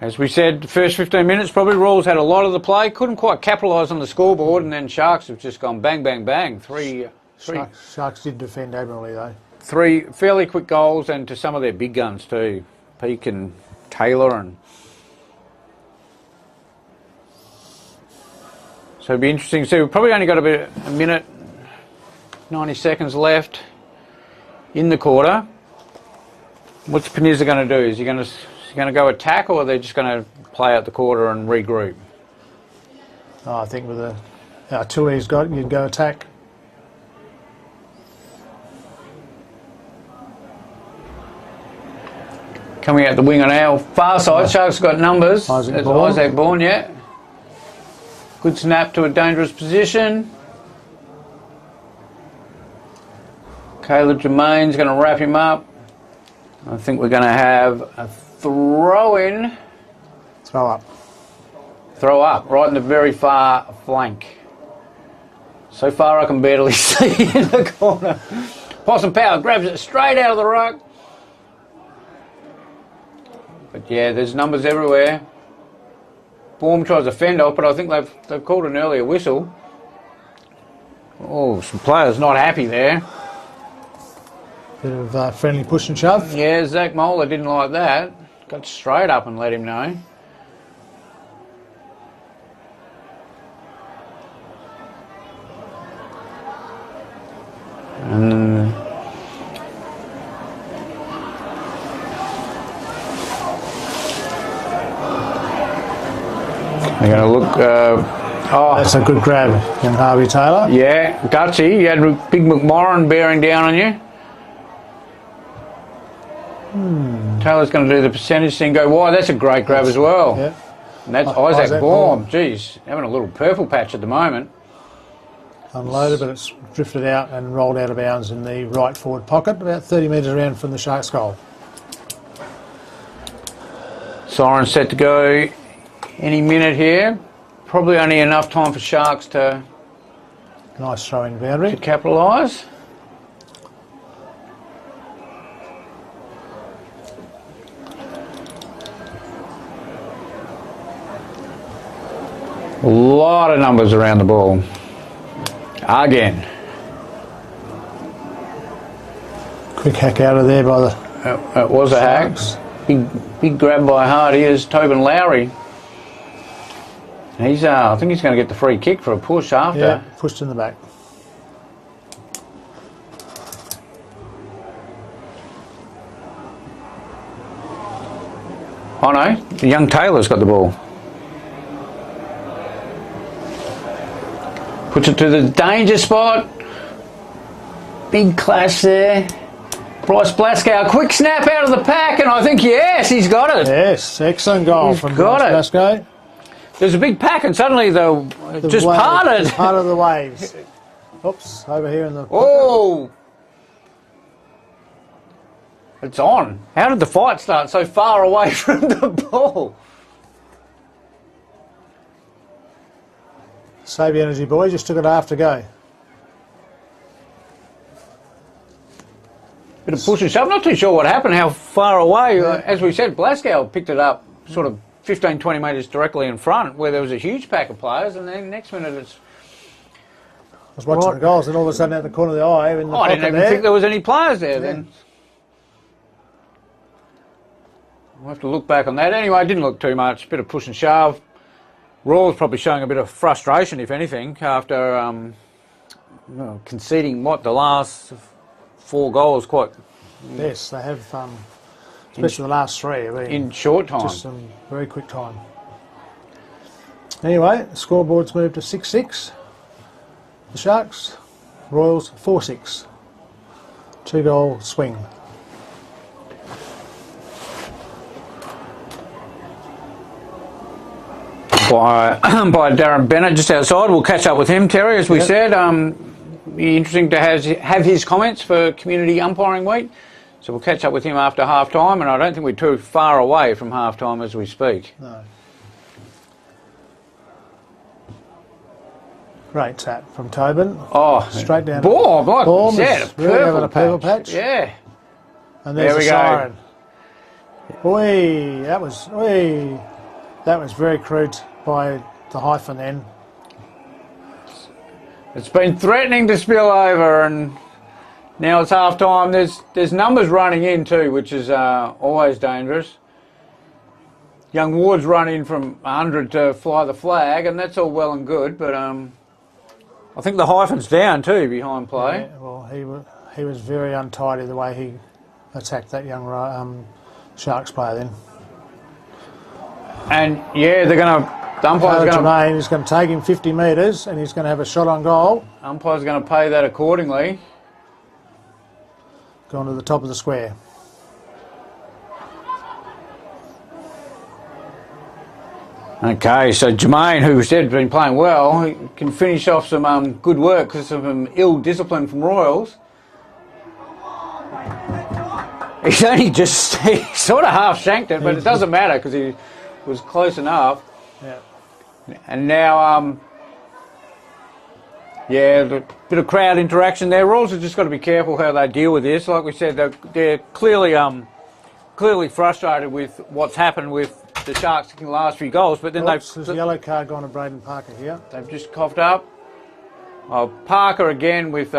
As we said, the first 15 minutes, probably Royals had a lot of the play, couldn't quite capitalise on the scoreboard, and then Sharks have just gone bang, bang, bang. Sharks did defend admirably, though. 3 fairly quick goals, and to some of their big guns too, Peake and Taylor. And so it'll be interesting to see. We've probably only got a minute, 90 seconds left in the quarter. What's Peniza going to do? Is he going to go attack, or are they just going to play out the quarter and regroup? Oh, I think with the artillery he's got, you'd go attack. Coming out the wing on our far side, Sharks got numbers. Isaac Bourne, yeah. Good snap to a dangerous position. Caleb Jermaine's going to wrap him up. I think we're going to have a throw-in. Throw up. Throw up, right in the very far flank. So far I can barely see in the corner. Possum Power grabs it straight out of the ruck. But yeah, there's numbers everywhere. Baum tries a fend off, but I think they've called an earlier whistle. Oh, some players not happy there. Bit of friendly push and shove. Yeah, Zach Moeller didn't like that. Got straight up and let him know. And they're going to look. That's a good grab, young Harvey Taylor. Yeah, gutsy. You had Big McMorrin bearing down on you. Taylor's going to do the percentage thing, go wide. That's a great grab as well. Yeah. And that's Isaac Baum. Geez, having a little purple patch at the moment. Unloaded, but it's drifted out and rolled out of bounds in the right forward pocket, about 30 metres around from the Sharks' goal. Siren set to go any minute here. Probably only enough time for Sharks to Nice throwing boundary. capitalise. A lot of numbers around the ball. Again. Quick hack out of there by the... It was a hack. Big grab by Hardy. Here's Tobin Lowry. He's, I think he's going to get the free kick for a push after. Yeah, pushed in the back. Oh no, the young Taylor's got the ball. Puts it to the danger spot. Big clash there. Bryce Blaskow, quick snap out of the pack, and I think, yes, he's got it. Yes, excellent goal from Bryce Blaskow. There's a big pack, and suddenly the just parted. Part of the waves. Oops, over here in the... Oh! It's on. How did the fight start so far away from the ball? Save the energy, boys. Just took it half to go. Bit of push and shove. Not too sure what happened, how far away. As we said, Blaskow picked it up sort of 15, 20 metres directly in front where there was a huge pack of players, and then next minute it's... I was watching the goals, and all of a sudden out the corner of the eye... In the I didn't even think there was any players there then. We'll have to look back on that. Anyway, it didn't look too much. Bit of push and shove. Raw's probably showing a bit of frustration, if anything, after conceding, the last 4 goals quite... Yes, they have, especially the last 3. In short time. Just some very quick time. Anyway, the scoreboard's moved to 6-6. The Sharks, Royals 4-6. 2-goal swing. By Darren Bennett just outside. We'll catch up with him, Terry, as we said. Be interesting to have his comments for Community Umpiring Week. So we'll catch up with him after half-time, and I don't think we're too far away from half-time as we speak. No. Great tap from Tobin. Oh, straight down. Baum, like we said, really having a purple patch. Yeah. And there's there we the siren. go. Oi, that was very crude by the hyphen then. It's been threatening to spill over, and now it's half time. There's numbers running in too, which is always dangerous. Young Ward's run in from 100 to fly the flag, and that's all well and good, but I think the hyphen's down too behind play. Yeah, well, he was very untidy the way he attacked that young Sharks player then. And yeah, the umpire's going to... He's going to take him 50 metres and he's going to have a shot on goal. Umpire's going to pay that accordingly. Going to the top of the square. Okay, so Jermaine, who said had been playing well, he can finish off some good work because of some ill discipline from Royals. He's only just, he sort of half shanked it, but it doesn't matter because he was close enough. Yeah. And now, yeah, a bit of crowd interaction there. Royals have just got to be careful how they deal with this. Like we said, they're clearly frustrated with what's happened with the Sharks kicking the last few goals, but then there's a yellow card gone to Braden Parker here. They've just coughed up. Oh, Parker again with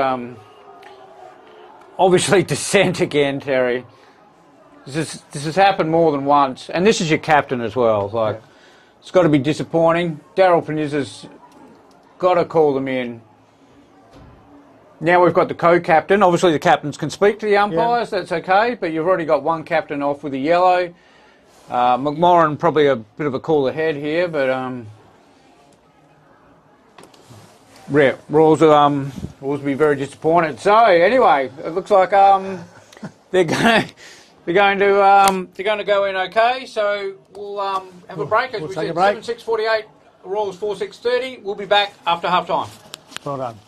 obviously dissent again, Terry. This has happened more than once, and this is your captain as well. Like, it's got to be disappointing. Daryl Panizza's got to call them in. Now we've got the co-captain. Obviously, the captains can speak to the umpires. Yeah. That's okay, but you've already got one captain off with a yellow. McMorrin probably a bit of a cooler head here, but Royals will be very disappointed. So anyway, it looks like they're going to go in okay. So we'll have a break as we said. 7:6:48, Royals 4:6:30. We'll be back after half time. Well done.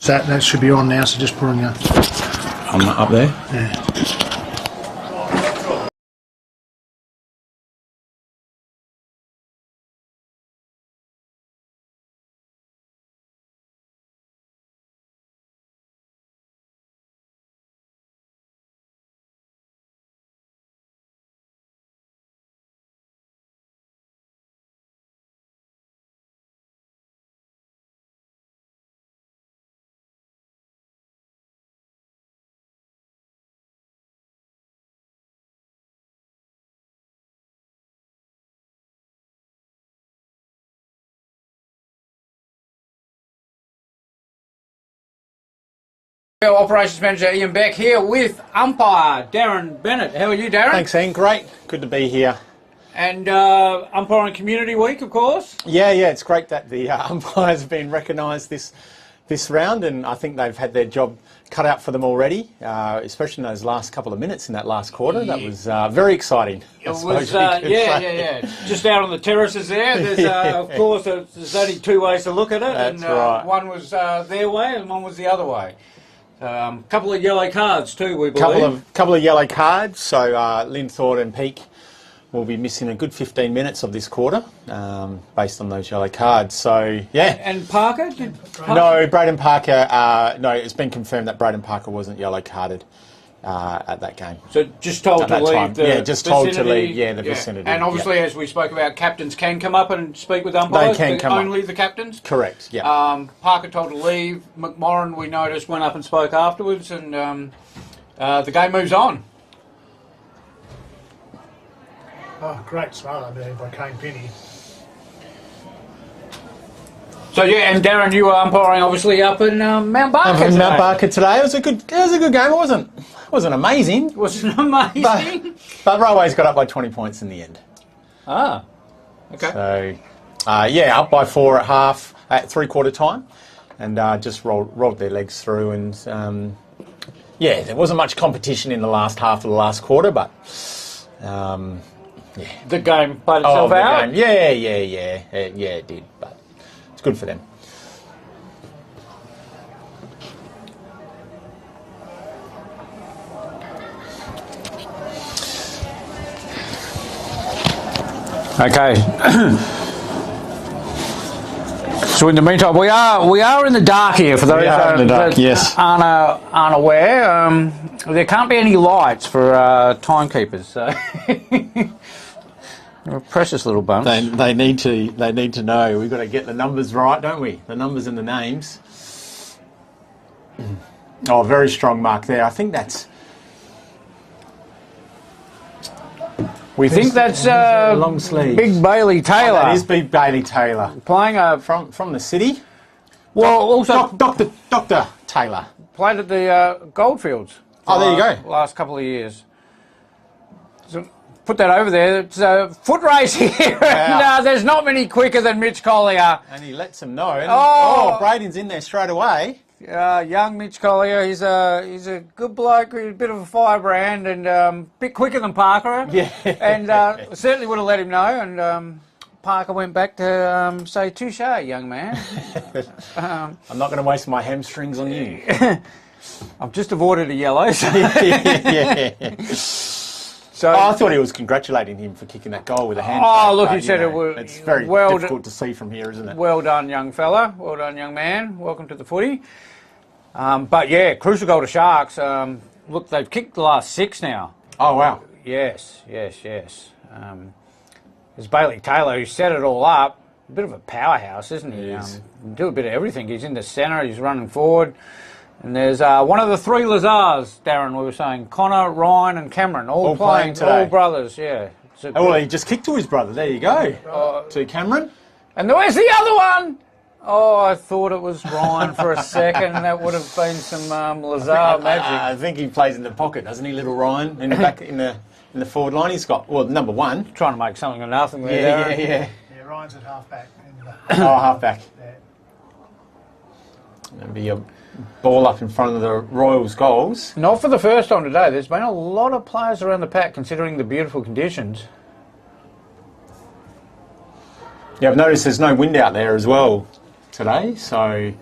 That should be on now, so just put on your... Up there? Yeah. Operations Manager Ian Beck here with umpire Darren Bennett. How are you, Darren? Thanks, Ian. Great. Good to be here. And umpiring Community Week, of course. Yeah, it's great that the umpires have been recognised this round, and I think they've had their job cut out for them already, especially in those last couple of minutes in that last quarter. That was very exciting. It was, yeah. Just out on the terraces there. There's, of course, there's only two ways to look at it. That's right. One was their way and one was the other way. Couple of yellow cards too, we believe. Couple of yellow cards. So Linthorpe and Peak will be missing a good 15 minutes of this quarter, based on those yellow cards. So yeah. And Parker? No, Braden Parker. No, it's been confirmed that Braden Parker wasn't yellow carded at that game. So just told to leave the yeah, just vicinity. told to leave. Yeah, the vicinity. And obviously, as we spoke about, captains can come up and speak with umpires. They can come only up. the captains. Correct. Yeah. Parker told to leave. McMorrin, we noticed, went up and spoke afterwards, and the game moves on. Oh, great smart there by Kane Penny. So yeah, and Darren, you were umpiring obviously up in Mount Barker today. Mount Barker today. It was a good game. It wasn't amazing. Wasn't amazing. But Railways got up by 20 points in the end. Ah, okay. So up by 4 at half at three-quarter time, and just rolled their legs through. And there wasn't much competition in the last half of the last quarter, but. The game played itself out? Game. Yeah, it did, but it's good for them. Okay. So in the meantime, we are in the dark here for those that aren't aware. There can't be any lights for timekeepers. So. They're a precious little bunch. They need to know. We've got to get the numbers right, don't we? The numbers and the names. Oh, very strong mark there. I think that's. We think that's long sleeve. Big Bailey Taylor. Oh, that is Big Bailey Taylor. Playing from the city. Well, also Dr. Taylor played at the Goldfields. Oh, there you go. Last couple of years. So put that over there. It's a foot race here. Wow. And, there's not many quicker than Mitch Collier. And he lets them know. And, Braden's in there straight away. Young Mitch Collier. He's a good bloke. He's a bit of a firebrand and a bit quicker than Parker. Yeah. And certainly would have let him know. And Parker went back to say, "Touche, young man." I'm not going to waste my hamstrings on you. I've just avoided a yellow. So. Yeah. So I thought he was congratulating him for kicking that goal with a hand. Oh, look, he said it was. It's very difficult to see from here, isn't it? Well done, young fella. Well done, young man. Welcome to the footy. But yeah, crucial goal to Sharks. Look, they've kicked the last 6 now. Oh, wow. Yes. There's Bailey Taylor, who set it all up. A bit of a powerhouse, isn't he? Can do a bit of everything. He's in the centre, he's running forward. And there's one of the 3 Lazars, Darren, we were saying. Connor, Ryan and Cameron, all playing today. All brothers, yeah. He just kicked to his brother. There you go. To Cameron. And where's the other one? Oh, I thought it was Ryan for a second. That would have been some Lazar magic. I think he plays in the pocket, doesn't he, little Ryan? In the back, in the forward line. He's got, number 1. Trying to make something of nothing there. Yeah. Yeah, Ryan's at half-back. Half-back. Yeah. There'll be a ball up in front of the Royals' goals. Not for the first time today. There's been a lot of players around the pack, considering the beautiful conditions. Yeah, I've noticed there's no wind out there as well today, so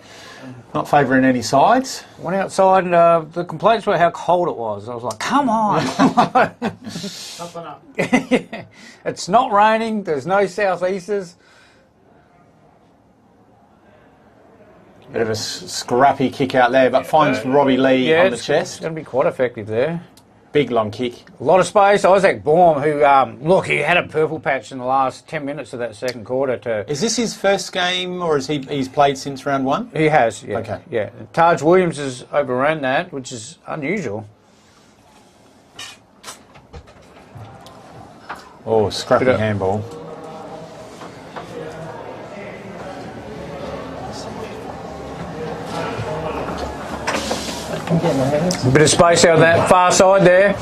not favouring any sides. Went outside and the complaints were how cold it was. I was like, come on. Something up. It's not raining. There's no southeasters. Bit of a scrappy kick out there, but finds Robbie Lee on the chest. It's going to be quite effective there. Big long kick. A lot of space. Isaac Baum, who, look, he had a purple patch in the last 10 minutes of that second quarter. Is this his first game, or is he's played since round one? He has, yeah. Okay. Yeah. Taj Williams has overrun that, which is unusual. Oh, scrappy handball. A bit of space out that far side there.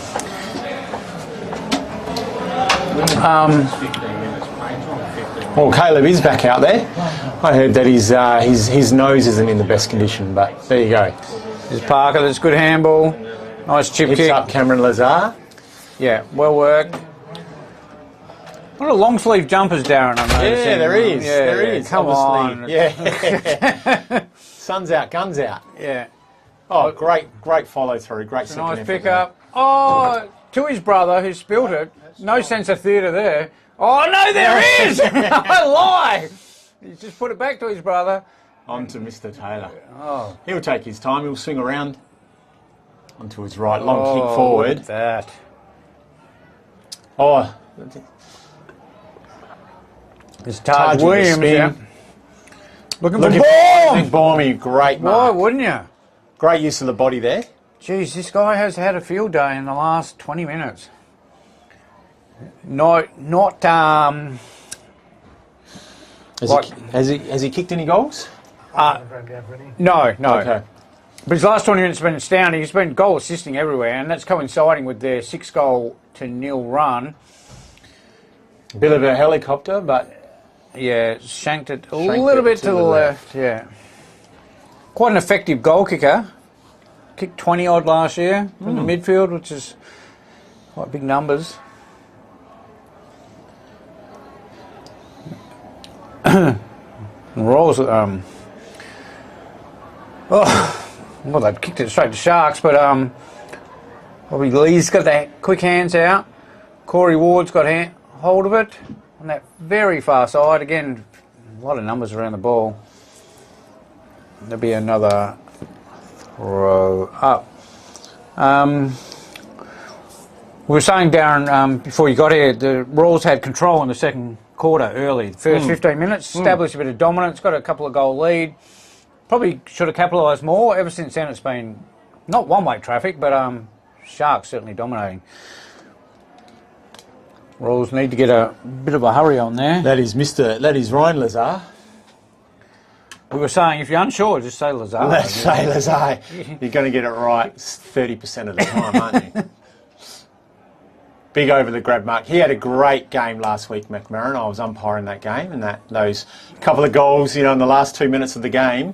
Well, Caleb is back out there. I heard that his nose isn't in the best condition, but there you go. There's Parker, that's good handball. Nice chip Hits kick. up Cameron Lazar. Yeah, well worked. What a long sleeve jumpers, Darren. I'm noticing. Yeah, there is. Yeah, there is. Come obviously. on. Yeah. Sun's out, guns out. Yeah. Oh, great follow through. Great second Nice effort pick there. up. Oh, to his brother who spilt it. No sense of theatre there. Oh, no, there is! I lie! He's just put it back to his brother. On to Mr. Taylor. Oh. He'll take his time. He'll swing around onto his right. Long kick forward. Look at that. Oh, It's Taj Williams. Yeah. Looking for Big Baumey, great Why mark. wouldn't you? Great use of the body there. Geez, this guy has had a field day in the last 20 minutes. Not Has he kicked any goals? no. Okay. But his last 20 minutes have been astounding. He's been goal assisting everywhere, and that's coinciding with their 6-goal-0 run. Bit of a helicopter, but Yeah, shanked it a little bit to the left. Yeah. Quite an effective goal kicker. Kicked 20-odd last year from the midfield, which is quite big numbers. Rolls. Well, they've kicked it straight to Sharks, but Robbie Lee's got that quick hands out. Corey Ward's got hold of it on that very far side. Again, a lot of numbers around the ball. There'll be another throw up. We were saying, Darren, before you got here, the Royals had control in the second quarter early. The first 15 minutes, established a bit of dominance, got a couple of goal lead. Probably should have capitalised more. Ever since then, it's been not one-way traffic, but Sharks certainly dominating. Royals need to get a bit of a hurry on there. that is Ryan Lazar. We were saying, if you're unsure, just say Lazar. Let's say Lazar. You're going to get it right 30% of the time, aren't you? Big over the grab mark. He had a great game last week, McMahon. I was umpiring that game, and those couple of goals, in the last 2 minutes of the game.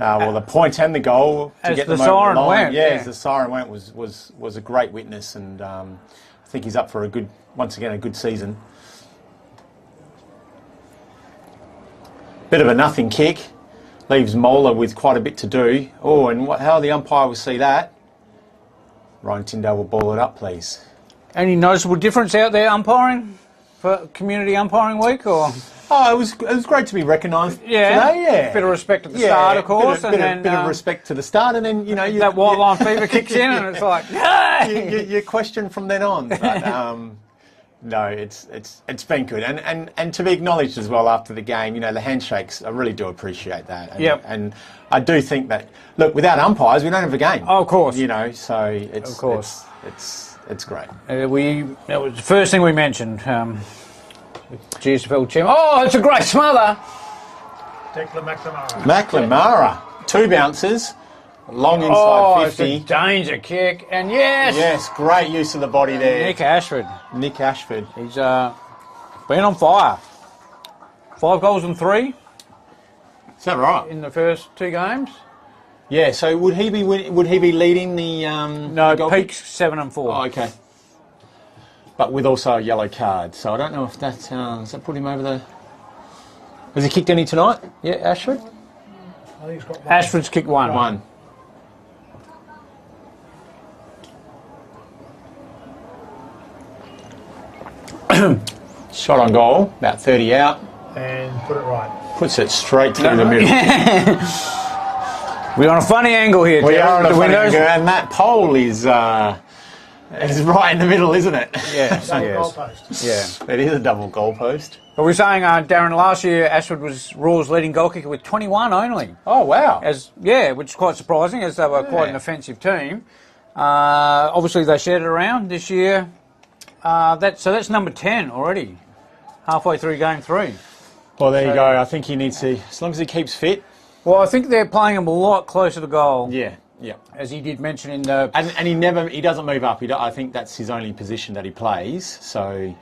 Well, the point and the goal to as get the them over siren the line. went, As the siren went was a great witness, and I think he's up for a good season. Bit of a nothing kick, leaves Mola with quite a bit to do. Oh, and how the umpire will see that? Ryan Tyndale will ball it up, please. Any noticeable difference out there umpiring for Community Umpiring Week, or? Oh, it was great to be recognised today. Yeah, Bit of respect at the start, of course, bit of respect to the start, and then that white line fever kicks in, and it's like, hey! you question from then on. But no, it's been good, and to be acknowledged as well after the game. The handshakes, I really do appreciate that. And I do think that without umpires, we don't have a game. Oh, of course. So it's of course it's great. That was the first thing we mentioned. GSFL chairman. Oh, it's a great smother. Declan McNamara. McNamara, 2 bounces, long inside 50. It's a danger kick, and yes, great use of the body there. Nick Ashford. He's been on fire. 5 goals and 3. Is that right? In the first 2 games. Yeah. So would he be leading the? No, goal Peak's 7 and 4. Oh, okay. But with also a yellow card, so I don't know if that does that put him over the. Has he kicked any tonight? Yeah, Ashford. I think he's got one. Ashford's kicked one. One. Shot on goal, about 30 out. And put it right. Puts it straight through the middle. We're on a funny angle here, We are on the the windows. windows, and that pole is right in the middle, isn't it? Yes, Double yes. goalpost. Yeah. It is a double goalpost. But we're saying, Darren, last year Ashford was Raw's leading goal kicker with 21 only. Oh, wow. Which is quite surprising, as they were quite an offensive team. Obviously, they shared it around this year. So that's number 10 already, halfway through game 3. Well, there you go. I think he needs to, as long as he keeps fit. Well, I think they're playing him a lot closer to goal. Yeah, yeah. As he did mention in the... And he doesn't move up. I think that's his only position that he plays. So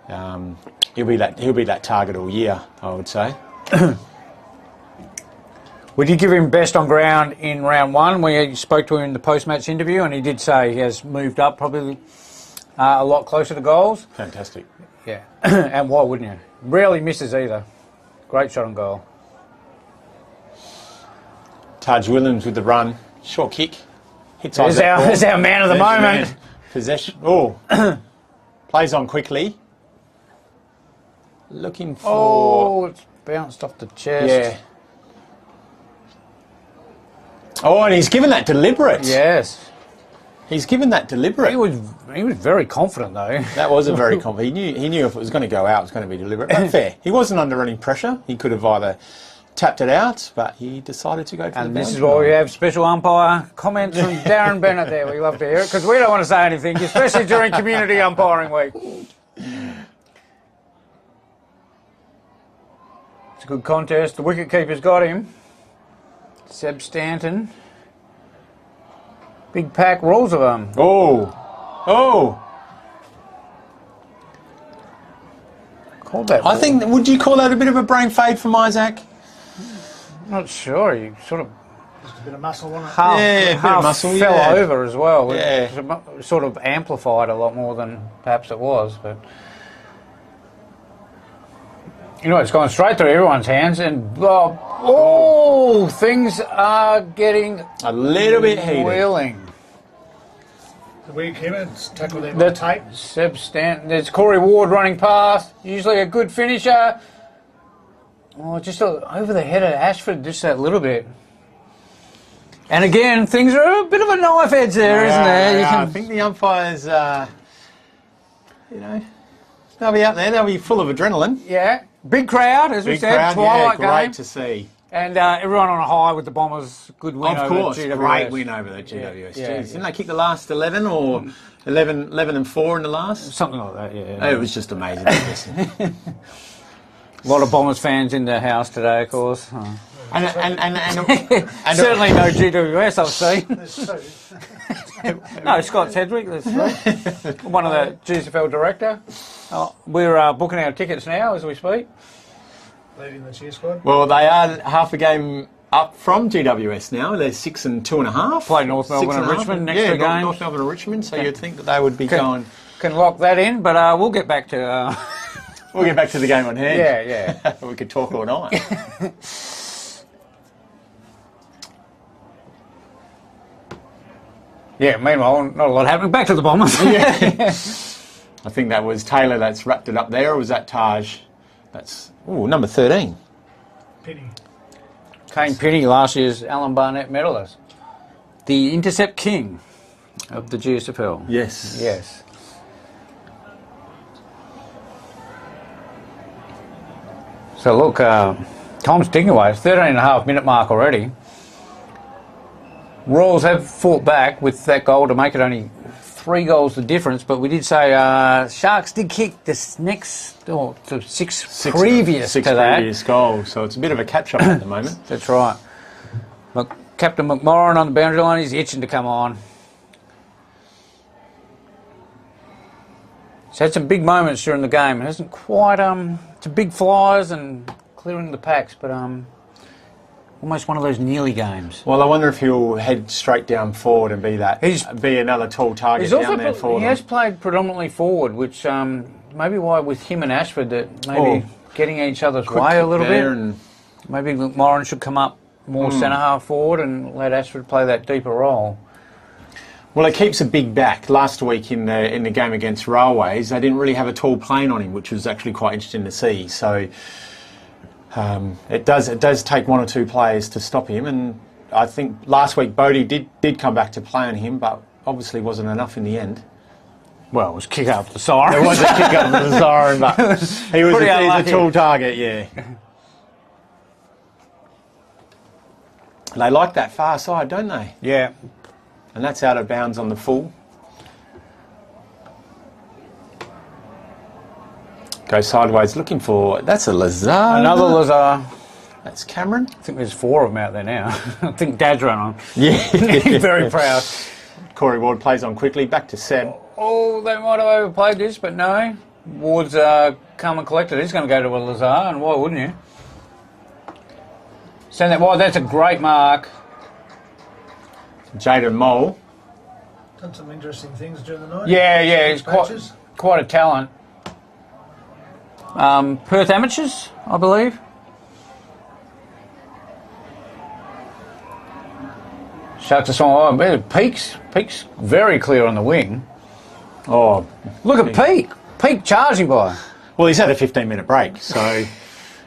he'll be that target all year, I would say. We did give him best on ground in round 1. We spoke to him in the post-match interview, and he did say he has moved up probably a lot closer to goals. Fantastic. Yeah, and why wouldn't you? Rarely misses either. Great shot on goal. Taj Williams with the run. Short kick. Hits on There's our man of the moment. Possession. Oh. Plays on quickly. Looking for... Oh, it's bounced off the chest. Yeah. Oh, and he's given that deliberate. Yes. He's given that deliberate. He was very confident though. That was a very confident. He knew if it was going to go out, it was going to be deliberate. But fair. He wasn't under any pressure. He could have either tapped it out, but he decided to go for And the this is boundary why we line. have special umpire comments from Darren Bennett there. We love to hear it because we don't want to say anything, especially during community umpiring week. It's a good contest. The wicket-keeper's got him. Seb Stanton. Big pack, rules of them. Oh. Oh. Called that. I think, would you call that a bit of a brain fade from Isaac? Not sure. He sort of Just a bit of muscle, wasn't it? half, Yeah, a bit of half muscle, fell yeah. over as well. Yeah. It sort of amplified a lot more than perhaps it was. But you know, it's gone straight through everyone's hands, and things are getting A little bit heated. wheeling. The weak keeper, tackle there by Tate. Seb Stanton. There's Corey Ward running past. Usually a good finisher. Oh, just over the head of Ashford, just that little bit. And again, things are a bit of a knife edge there, isn't there? You I can- think the umpires, they'll be out there. They'll be full of adrenaline. Yeah, big crowd, as we Big said, crowd, twilight yeah, great game. to see. And everyone on a high with the Bombers. Good win Of over course, GWS. great win over the GWS. Yeah, Jeez, yeah. Didn't they kick the last 11 or 11 and 4 in the last? Something like that, yeah. It was just amazing. A lot of Bombers fans in the house today, of course. Oh. and Certainly no GWS, I've seen. There's two. No, Scott Sedgwick, that's right. One of the GSFL director. Oh, we're booking our tickets now as we speak. Leading the cheer squad. Well, they are half a game up from GWS now. They're 6 and 2.5. Play North Melbourne and Richmond next two games. North Melbourne and Richmond. So you'd think that they would be going. Can lock that in, but we'll get back to... We'll get back to the game on hand. yeah. We could talk all night. Yeah, meanwhile, not a lot happening. Back to the Bombers. I think that was Taylor that's wrapped it up there, or was that Taj? That's number 13. Penny. Kane Penny, last year's Alan Barnett medalist. The intercept king of the GSFL. Yes. Yes. So look, time's ticking away. It's 13.5-minute mark already. Royals have fought back with that goal to make it only 3 goals the difference, but we did say Sharks did kick this next, six previous to that. Previous goals, so it's a bit of a catch-up at the moment. That's right. Look, Captain McMorrin on the boundary line, he's itching to come on. He's had some big moments during the game. It hasn't quite, to big flyers and clearing the packs, but almost one of those nearly games. Well, I wonder if he'll head straight down forward and be another tall target down there for he them. has played predominantly forward, which maybe why with him and Ashford that maybe getting each other's way a little bit. And Maybe McMorrin should come up more centre half forward and let Ashford play that deeper role. Well, it keeps a big back. Last week in the game against Railways, they didn't really have a tall plane on him, which was actually quite interesting to see. So it does take one or two players to stop him, and I think last week Bodie did come back to play on him, but obviously wasn't enough in the end. Well, it was kick up the siren. There was a kick up the siren, but he was a tall target, yeah. They like that far side, don't they? Yeah. And that's out of bounds on the full. Go sideways looking for... That's a Lazar. Another Lazar. That's Cameron. I think there's 4 of them out there now. I think Dad's run on. Yeah. Very proud. Corey Ward plays on quickly. Back to Seb. Oh, they might have overplayed this, but no. Ward's come and collected. He's going to go to a Lazar, and why wouldn't you? Send that wide. That's a great mark. Jaden Mole. Done some interesting things during the night. Yeah, he's quite a talent. Perth Amateurs, I believe. Sharks are small. Oh, Peak's very clear on the wing. Oh, look at Peak. Peak charging by. Well, he's had a 15-minute break, so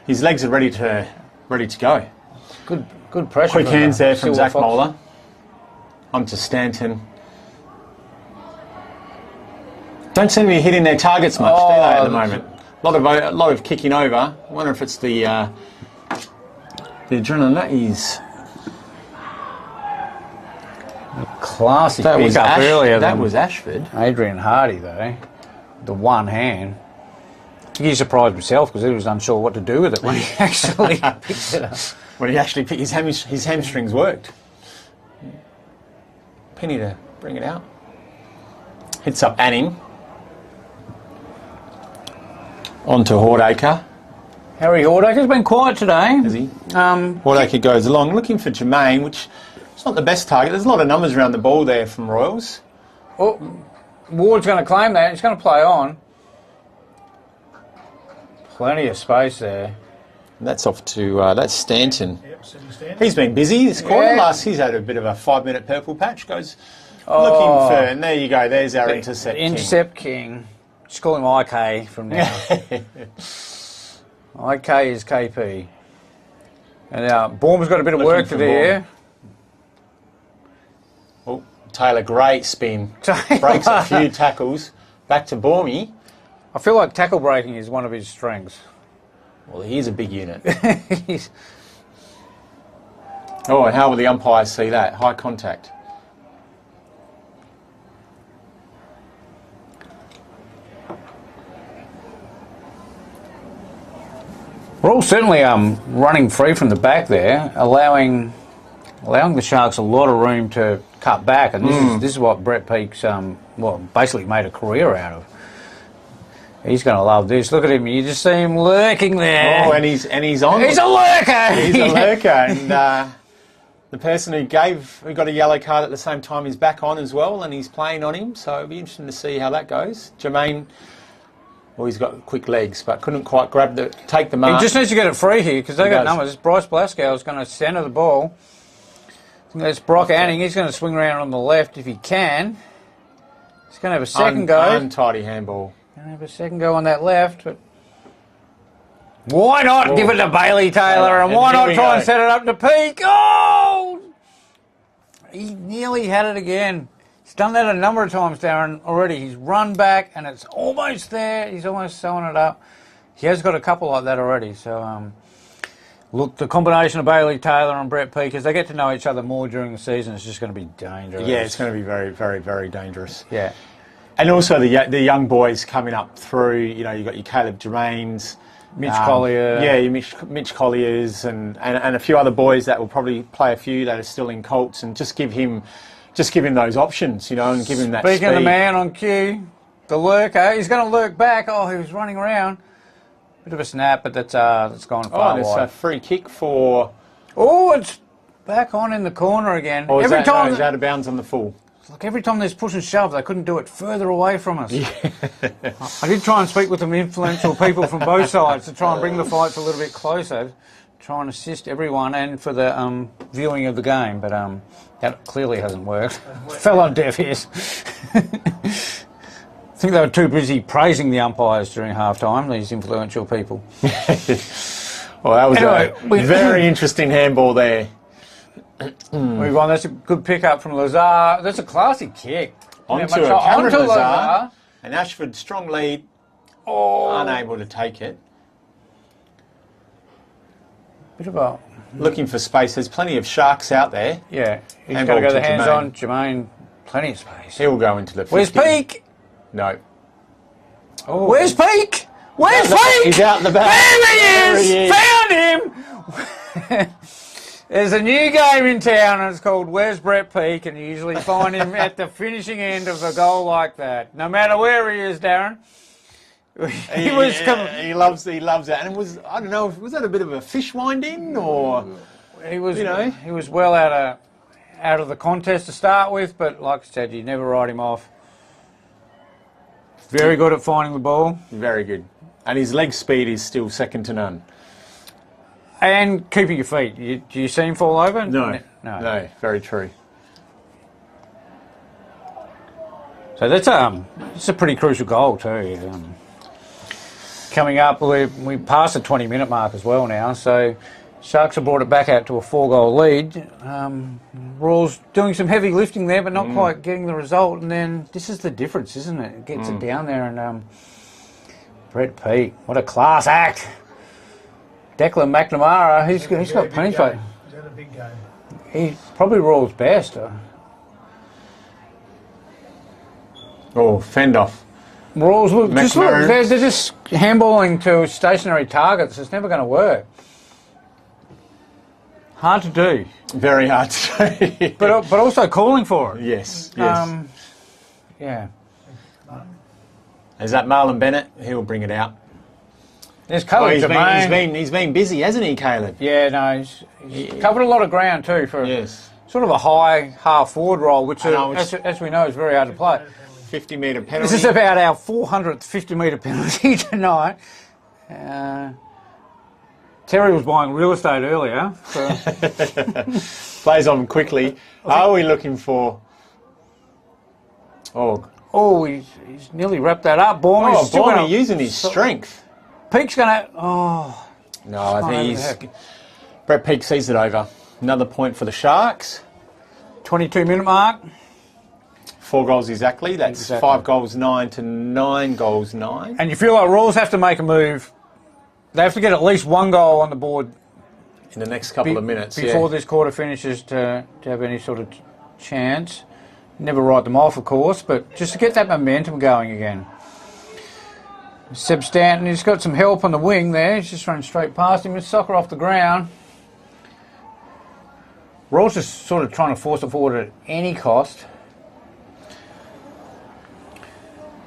his legs are ready to go. Good pressure. Quick hands there from Zach Moeller. On to Stanton. Don't seem to be hitting their targets much, do they, at the moment? A lot of kicking over. I wonder if it's the adrenaline. That is classy. That was up earlier. That was Ashford. Adrian Hardy though, the one hand. I think he surprised himself because he was unsure what to do with it when he actually picked it up. When he actually picked his hamstrings worked. Penny to bring it out. Hits up Anning. On to Hordacre. Harry Hordacre's been quiet today. Has he? Hordacre goes along looking for Jermaine, which is not the best target. There's a lot of numbers around the ball there from Royals. Oh, Ward's going to claim that. He's going to play on. Plenty of space there. And that's off to that's Stanton. Yep, Stanton. He's been busy this quarter. He's had a bit of a 5-minute purple patch. Goes looking for, and there you go. There's our intercept. Intercept king. Just call him IK from now. IK is KP. And now Baum's got a bit of work to do here. Oh, Taylor, great spin. Breaks a few tackles. Back to Baumey. I feel like tackle breaking is one of his strengths. Well, he's a big unit. Oh, and how will the umpires see that? High contact. We're all certainly running free from the back there, allowing the Sharks a lot of room to cut back, and this is what Brett Peake's basically made a career out of. He's going to love this. Look at him. You just see him lurking there. Oh, and he's on. He's a lurker. He's a lurker. And the person who got a yellow card at the same time is back on as well, and he's playing on him. So it'll be interesting to see how that goes. Jermaine, well, he's got quick legs, but couldn't quite take the mark. He just needs to get it free here because they got numbers. Bryce Blascow is going to centre the ball. That's Brock Anning. He's going to swing around on the left if he can. He's going to have a second go. Untidy handball. Going to have a second go on that left, but why not give it to Bailey Taylor and why not try and set it up to Peake? Oh! He nearly had it again. He's done that a number of times, Darren, already. He's run back and it's almost there. He's almost sewing it up. He has got a couple like that already. So, look, the combination of Bailey Taylor and Brett Peake, as they get to know each other more during the season, it's just going to be dangerous. Yeah, it's going to be very, very, very dangerous. Yeah. And also the young boys coming up through, you know, you've got your Caleb Germains, Mitch Collier. Yeah, your Mitch Colliers and a few other boys that will probably play a few that are still in Colts, and just give him those options, you know, and give him that Speaking speed. of the man on cue, the lurker, he's going to lurk back. Oh, he was running around. Bit of a snap, but that's gone far wide. It's a free kick for... Oh, it's back on in the corner again. Or is it's out of bounds on the full. Look, every time there's push and shove, they couldn't do it further away from us. Yeah. I did try and speak with some influential people from both sides to try and bring the fights a little bit closer. try and assist everyone and for the viewing of the game, but that clearly hasn't worked. Fell on deaf ears. I think they were too busy praising the umpires during half-time, these influential people. Well, that was a very interesting handball there. We've won. That's a good pick-up from Lazar. That's a classy kick. Onto Lazar. And Ashford, strong lead. Unable to take it. Bit of a... Looking for space. There's plenty of Sharks out there. Yeah. He's got to go the hands on. Jermaine, plenty of space. He'll go into the 50. Where's Peake? No. Oh. Where's Peake? Where's Peake? He's out in the back. There he is! Found him! There's a new game in town and it's called Where's Brett Peake, and you usually find him at the finishing end of a goal like that. No matter where he is, Darren. He loves that. And it was, I don't know, was that a bit of a fish wind in, or he was well out of the contest to start with, but like I said, you never write him off. Very good at finding the ball. Very good. And his leg speed is still second to none. And keeping your feet. Do you see him fall over? No. Very true. So that's it's a pretty crucial goal too. Coming up, we passed the 20-minute mark as well now. So Sharks have brought it back out to a 4-goal lead. Royals doing some heavy lifting there, but not quite getting the result. And then this is the difference, isn't it? It gets it down there, and Brett Peake, what a class act. Declan McNamara, he's got plenty of play. He's had a big game. He's probably Royals' best. Fend off. Royals, they're just handballing to stationary targets. It's never going to work. Hard to do. Very hard to do. but also calling for it. Yes. Yeah. Is that Marlon Bennett? He'll bring it out. There's Caleb Jermaine. He's been busy, hasn't he, Caleb? Yeah, no, he's covered a lot of ground too for sort of a high half-forward role, which, as we know, is very hard to play. 50-metre penalty. This is about our 400th 50-metre penalty tonight. Terry was buying real estate earlier. So. Plays on quickly. Are we looking for... he's nearly wrapped that up. Bormy using his strength. Peake's going to... No, I think Brett Peake sees it over. Another point for the Sharks. 22-minute mark. 4 goals exactly. That's 5 goals 9 to 9 goals 9. And you feel like Royals have to make a move. They have to get at least 1 goal on the board in the next couple of minutes before this quarter finishes to have any sort of chance. Never write them off, of course, but just to get that momentum going again. Seb Stanton, he's got some help on the wing there. He's just running straight past him. It's soccer off the ground. Royals just sort of trying to force it forward at any cost.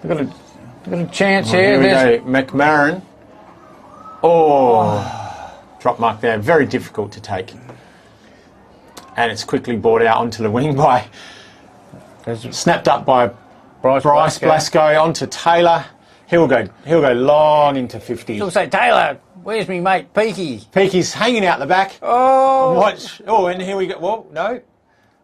They've got a chance here. Here we go. McMahon. Drop mark there. Very difficult to take. And it's quickly brought out onto the wing by... snapped up by Bryce Blasco onto Taylor. He'll go long into 50. He'll say, Taylor, where's me mate Peaky? Peaky's hanging out the back. And here we go. Well, no.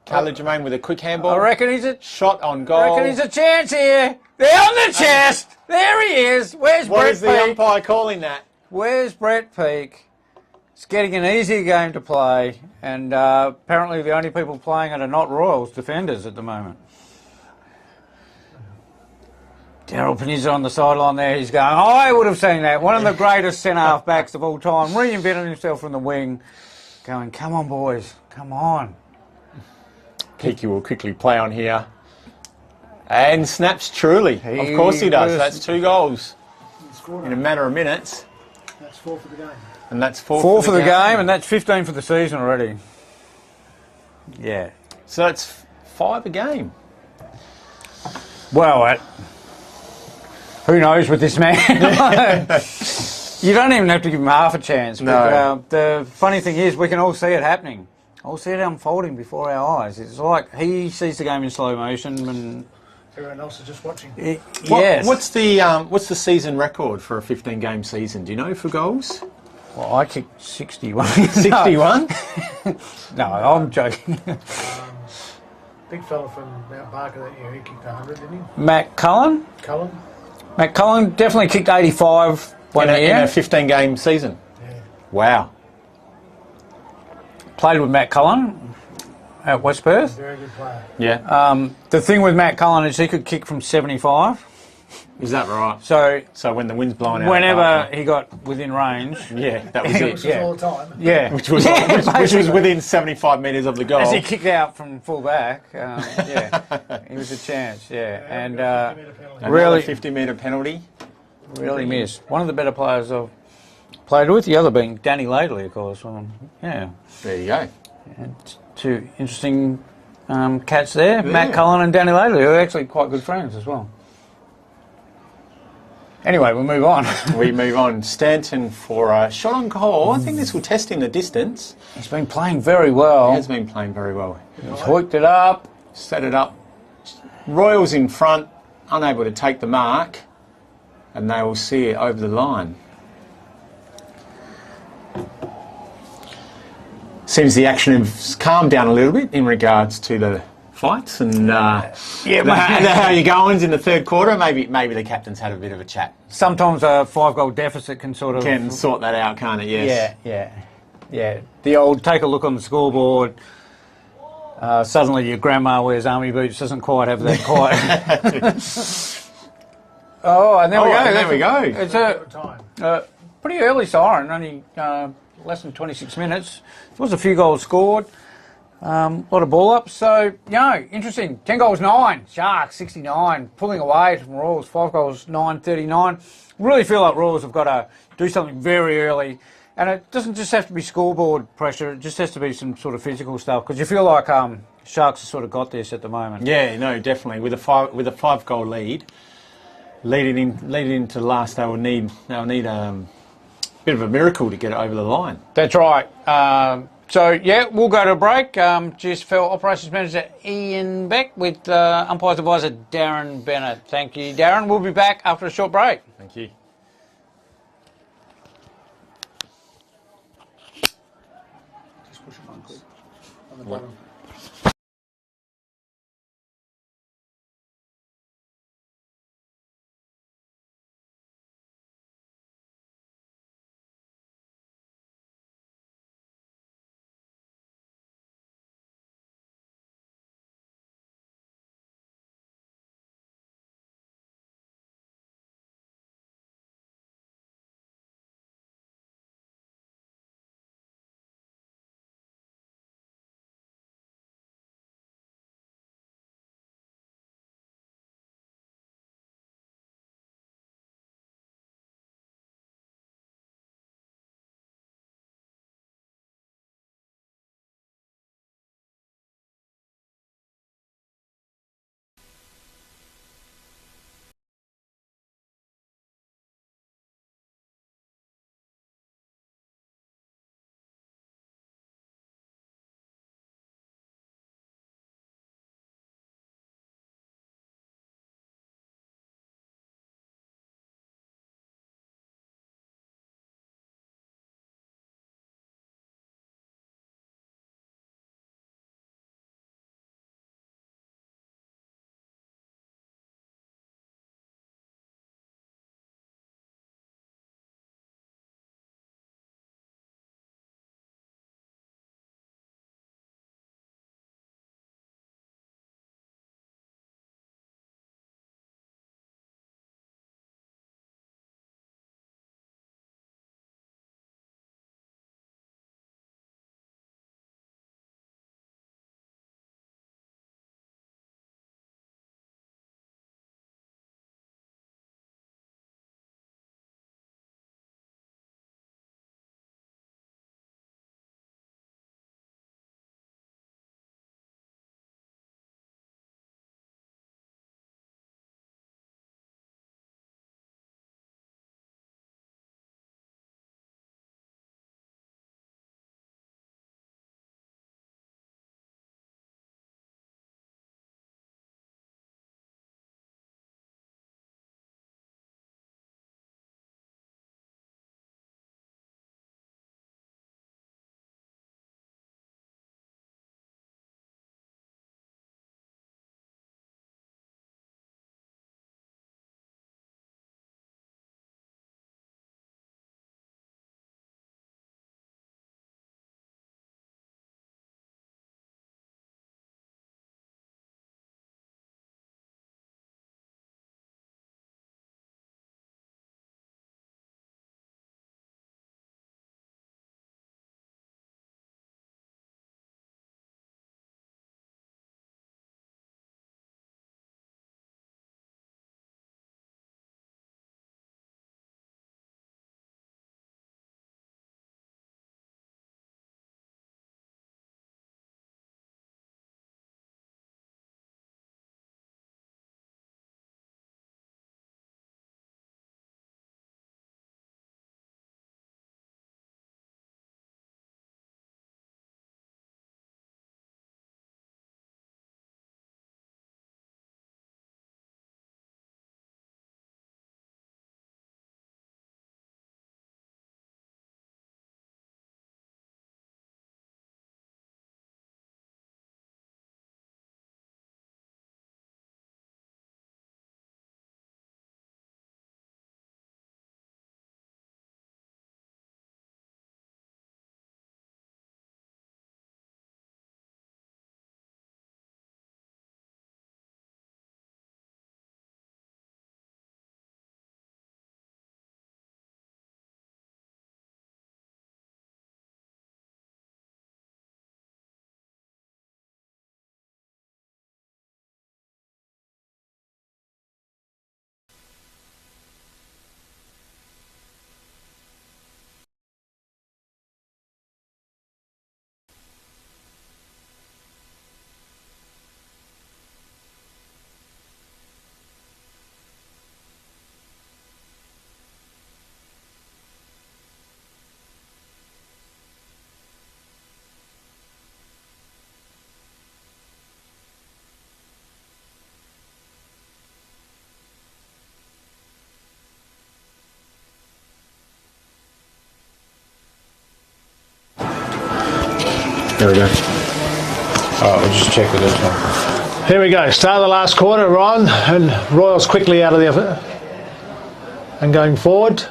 Caleb Jermaine with a quick handball. I reckon he's a shot on goal. I reckon he's a chance here. They're on the chest. There he is. Where's Brett Peake? What is the umpire calling that? Where's Brett Peake? It's getting an easier game to play, and apparently the only people playing it are not Royals defenders at the moment. Daryl Panizza on the sideline there, he's going, I would have seen that. One of the greatest centre-half backs of all time, reinvented himself from the wing, going, come on, boys, come on. Peaky will quickly play on here. And snaps truly. Of course he does. That's 2 goals in a matter of minutes. That's 4 for the game. And that's 4 for the game, and that's 15 for the season already. Yeah. So that's 5 a game. Well, who knows with this man? You don't even have to give him half a chance. No. But, the funny thing is, we can all see it happening. All see it unfolding before our eyes. It's like he sees the game in slow motion, and everyone else is just watching. Yes. What's the season record for a 15-game season? Do you know for goals? Well, I kicked 61. 61? No, I'm joking. Big fella from Mount Barker that year, he kicked 100, didn't he? Matt Cullen? Matt Cullen definitely kicked 85 one year. In a 15-game season? Yeah. Wow. Played with Matt Cullen at West Perth. Very good player. Yeah. The thing with Matt Cullen is he could kick from 75. Is that right? So when the wind's blowing out. whenever he got within range. Yeah, that was Which it. was Yeah. all the time. Yeah. Which was within 75 metres of the goal. As he kicked out from full back, yeah, he was a chance, yeah. And Really 50-metre penalty. really missed. One of the better players I've played with, the other being Danny Laidley, of course. Yeah. There you go. And two interesting cats there, Matt Cullen and Danny Laidley, who are actually quite good friends as well. Anyway, we'll move on. We move on. Stanton for a shot on goal. I think this will test in the distance. He's been playing very well. He has been playing very well. He's hooked it up. Set it up. Royals in front, unable to take the mark, and they will see it over the line. Seems the action has calmed down a little bit in regards to the fights and how you going in the third quarter. Maybe the captain's had a bit of a chat. Sometimes a 5-goal deficit can sort of... sort that out, can't it? Yes. Yeah. The old take a look on the scoreboard. Suddenly your grandma wears army boots doesn't quite have that quite. And there we go. There we go. It's a pretty early siren, only less than 26 minutes. There was a few goals scored. A lot of ball ups, so interesting. 10 goals 9, Sharks 69, pulling away from Royals. 5 goals 9, 39. Really feel like Royals have got to do something very early, and it doesn't just have to be scoreboard pressure. It just has to be some sort of physical stuff, because you feel like Sharks have sort of got this at the moment. Yeah, no, definitely. With a 5-goal lead, leading into the last, they'll need a bit of a miracle to get it over the line. That's right. So, we'll go to a break. GSFL Operations Manager Ian Beck with Umpires Advisor Darren Bennett. Thank you, Darren. We'll be back after a short break. Thank you. Just push it one quick on the bottom. There we go. Alright, we'll just check with this one. Here we go. Start of the last quarter, Ron, and Royals quickly out of the effort and going forward.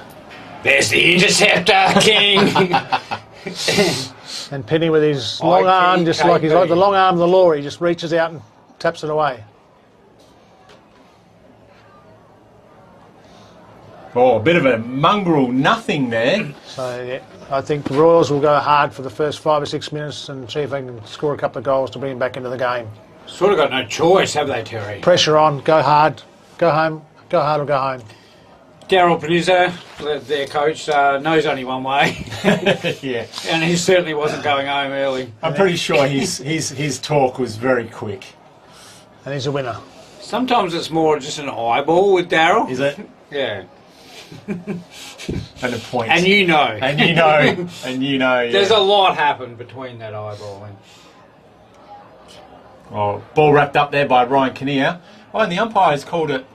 There's the interceptor, King. And Penny with his long arm, just like he's like the long arm of the law, he just reaches out and taps it away. Oh, a bit of a mongrel nothing there. So, yeah, I think the Royals will go hard for the first 5 or 6 minutes and see if they can score a couple of goals to bring them back into the game. Sort of got no choice, have they, Terry? Pressure on, go hard, go home, go hard or go home. Daryl Panizza, their coach, knows only one way. Yeah. And he certainly wasn't going home early. I'm pretty sure his talk was very quick. And he's a winner. Sometimes it's more just an eyeball with Daryl. Is it? Yeah. And a point. And you know. And you know. And you know, yeah. There's a lot happened between that eyeball and... Oh, ball wrapped up there by Ryan Kinnear. Oh, and the umpires called it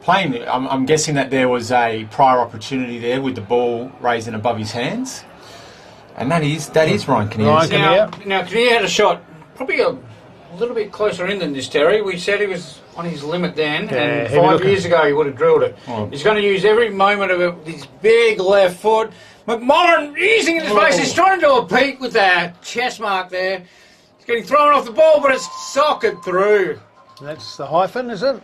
playing. I'm guessing that there was a prior opportunity there with the ball raising above his hands. And that is Ryan Kinnear. Now, Kinnear had a shot probably a little bit closer in than this, Terry. We said he was on his limit then, and 5 years ago he would have drilled it. Oh. He's going to use every moment of it with his big left foot. McMorrin easing in his face. He's trying to do a peek with that chest mark there. He's getting thrown off the ball, but it's socked through. That's the hyphen, is it?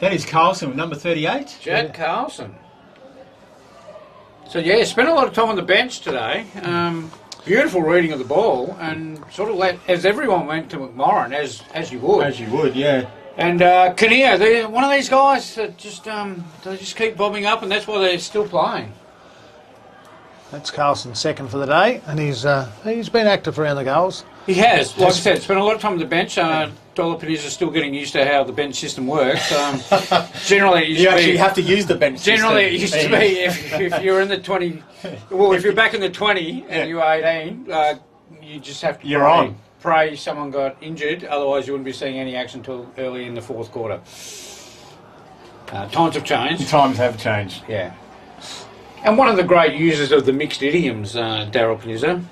That is Carlson with number 38. Jack Carlson. So, yeah, spent a lot of time on the bench today. Beautiful reading of the ball, and sort of as everyone went to McMorrin, as you would. As you would, yeah. And Kinnear, they're one of these guys that just they just keep bobbing up, and that's why they're still playing. That's Carlson's second for the day, and he's been active around the goals. He has. Like I said, spent a lot of time on the bench. Dollar Panizza is still getting used to how the bench system works. Generally, you actually have to use the bench system. Generally, it used to be if you're in the 20, well, if you're back in the 20 and you're 18, you just have to pray someone got injured. Otherwise, you wouldn't be seeing any action until early in the fourth quarter. Times have changed. Times have changed. Yeah. And one of the great users of the mixed idioms, Daryl Panizza,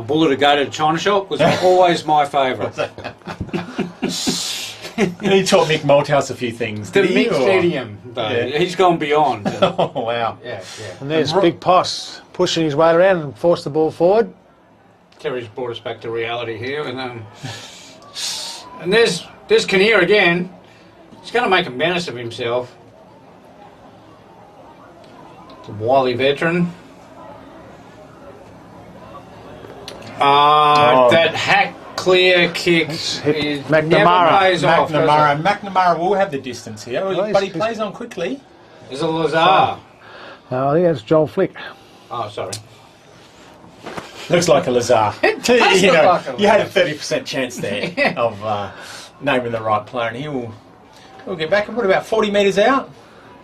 bullet a go to China shop was always my favourite. He taught Mick Malthouse a few things. The mixed idiom, though. Yeah. He's gone beyond. Oh, wow. Yeah. And there's Big Poss pushing his weight around and forced the ball forward. Terry's brought us back to reality here. And there's Kinnear again. He's going to make a menace of himself. The wily veteran. That hack clear kick is McNamara. McNamara will have the distance here, but he plays on quickly. There's a Lazar. I think that's Joel Flick. Oh, sorry. Looks like a Lazar. You had a 30% chance there of naming the right player, and he will get back and put about 40 metres out.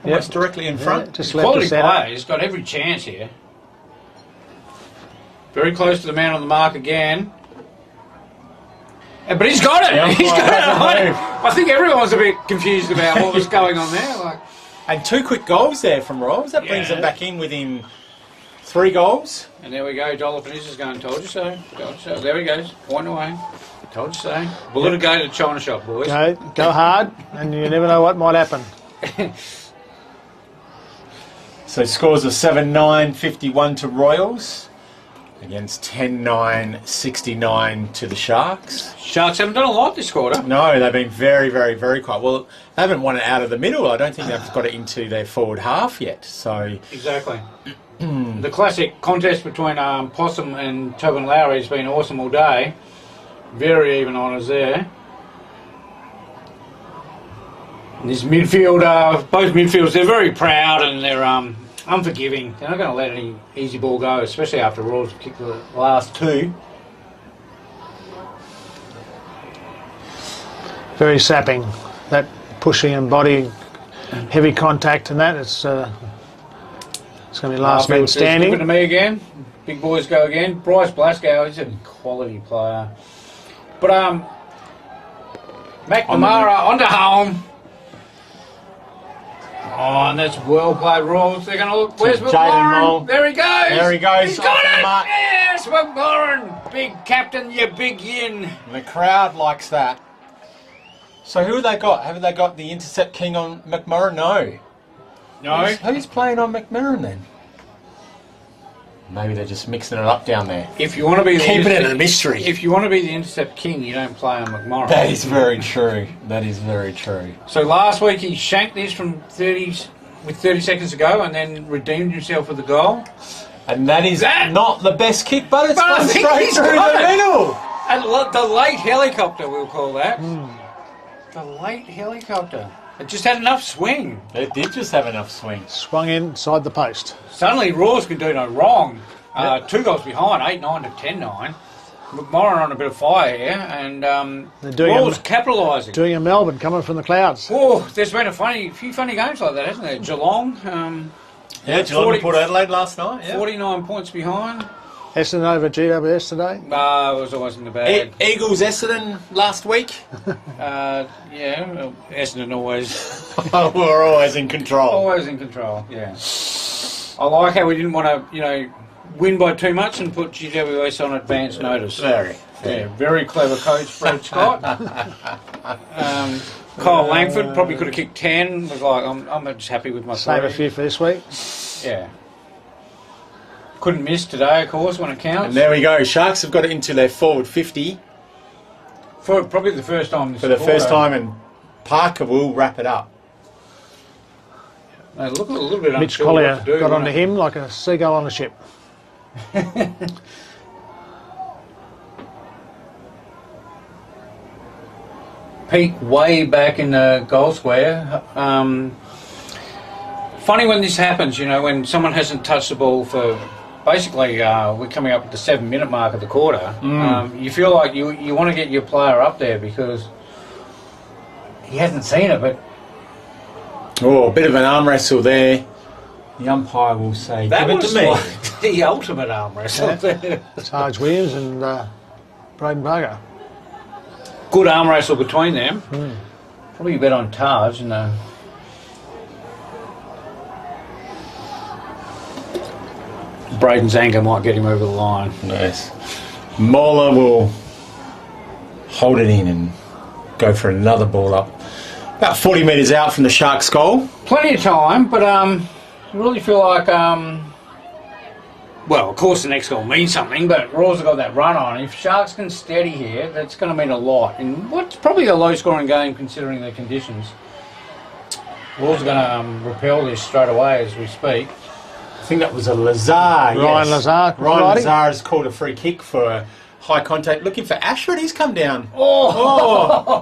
Almost directly in front. Just quality player. He's got every chance here. Very close to the man on the mark again. But he's got it. He's got it. I think everyone's a bit confused about what was going on there. And 2 quick goals there from Rolls. That brings them back in within 3 goals. And there we go. Dollar Panizza's going, told you so. Told you so. There he goes. Point away. Told you so. Bullet a go to the China shop, boys. Go hard, and you never know what might happen. So scores of 7-9, 51 to Royals against 10-9, 69 to the Sharks. Sharks haven't done a lot this quarter. No, they've been very, very, very quiet. Well, they haven't won it out of the middle. I don't think they've got it into their forward half yet. So exactly. The classic contest between Possum and Tobin Lowry has been awesome all day. Very even honours there. And this midfield, both midfielders, they're very proud and they're unforgiving. They're not going to let any easy ball go, especially after Royals kicked the last 2. Very sapping. That pushing and body, heavy contact and that, it's going to be last man standing. Give it to me again. Big boys go again. Bryce Blascow, he's a quality player. But McNamara onto home. Oh, and that's well played, Royals. They're going to look. Where's McLaurin? There he goes. There he goes. He's got it. Yes. Yes, McMurran! Big captain, you big yin. The crowd likes that. So who have they got? Have they got the intercept king on McMurran? No. No. Who's playing on McMurran then? Maybe they're just mixing it up down there. If you want to be keeping it a mystery. If you want to be the intercept king, you don't play on McMurran. That is very true. That is very true. So last week he shanked this from 30 seconds to go and then redeemed himself with a goal. And that is not the best kick, but it's gone straight through the middle. And the late helicopter, we'll call that. The late helicopter. It just had enough swing. It did just have enough swing. Swung inside the post. Suddenly Raws can do no wrong. 2 goals behind, 8-9 to 10-9. McMurran on a bit of fire here, and Raws capitalising. Doing a Melbourne coming from the clouds. Oh, there's been a few funny games like that, hasn't there? Geelong. Geelong and Port Adelaide last night. Yeah. 49 points behind. Essendon over GWS today. It was always in the bag. Eagles Essendon last week. Essendon always. We're always in control. Always in control. Yeah. I like how we didn't want to, win by too much and put GWS on advance notice. Very clever coach, Fred Scott. Kyle Langford probably could have kicked 10. Was like, I'm just happy with my Save a few for this week. Yeah. Couldn't miss today, of course, when it counts. And there we go. Sharks have got it into their forward 50. For probably the first time. For the first time, and Parker will wrap it up. They look a little bit Mitch Collier got onto him like a seagull on a ship. Pete way back in the goal square. Funny when this happens, when someone hasn't touched the ball for basically we're coming up at the 7-minute mark of the quarter. You feel like you want to get your player up there because he hasn't seen it, but a bit of an arm wrestle there. The umpire will say, that give it to me. Like the ultimate arm wrestle there. Taj Williams and Braden Parker. Good arm wrestle between them. Probably a bet on Taj. Braden's anger might get him over the line. Nice. Mola will hold it in and go for another ball up. About 40 metres out from the Sharks' goal. Plenty of time, but I really feel like, well, of course the next goal means something, but Raws have got that run on. If Sharks can steady here, that's going to mean a lot. In what's probably a low-scoring game considering the conditions. Raws are going to repel this straight away as we speak. I think that was a Lazar. Ryan Lazar. Ryan Lazar has called a free kick for high contact. Looking for Ashford. He's come down.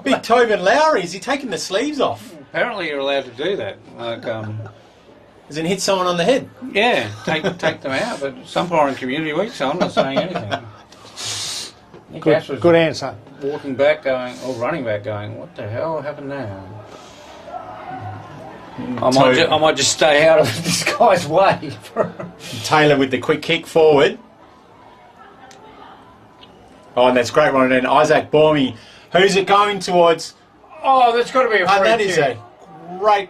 Big Tobin Lowry. Is he taking the sleeves off? Apparently you're allowed to do that. Like, Has it hit someone on the head? Yeah, take them out. But some are in community week, so I'm not saying anything. Good answer. Walking back, running back, going, what the hell happened there? I might just stay out of this guy's way. Taylor with the quick kick forward. Oh, and that's a great one. And then Isaac Bormy. Who's it going towards? Oh, that's got to be a free kick. That is a great...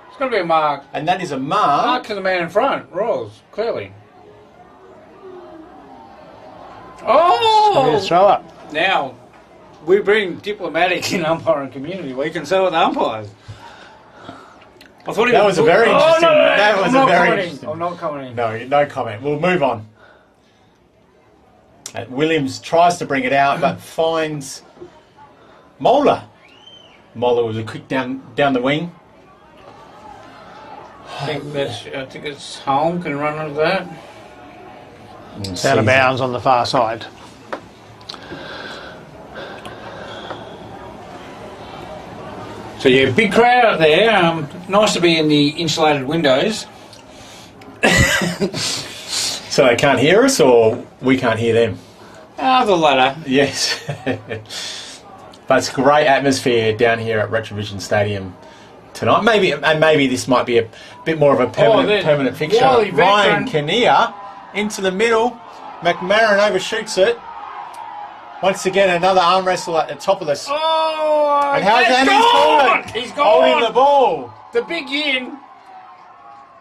It's got to be a mark. And that is a mark. Mark to the man in front. Rolls, clearly. Oh! Throw up. Now, we bring diplomatic in umpire and community week, and so are the umpires. I thought that was a very interesting. That was a very interesting. I'm not commenting. No comment. We'll move on. Williams tries to bring it out, but finds Mola. Mola was a quick down the wing. I think it's home. Can run under that. It's out of bounds on the far side. So yeah, big crowd out there. Nice to be in the insulated windows. So they can't hear us, or we can't hear them? The latter. Yes. But it's a great atmosphere down here at Retrovision Stadium tonight. Maybe this might be a bit more of a permanent fixture. Ryan Kinnear into the middle. McMurran overshoots it. Once again, another arm wrestle at the top of this. Oh, and how's Andy's He's gone. Holding the ball. The big yin.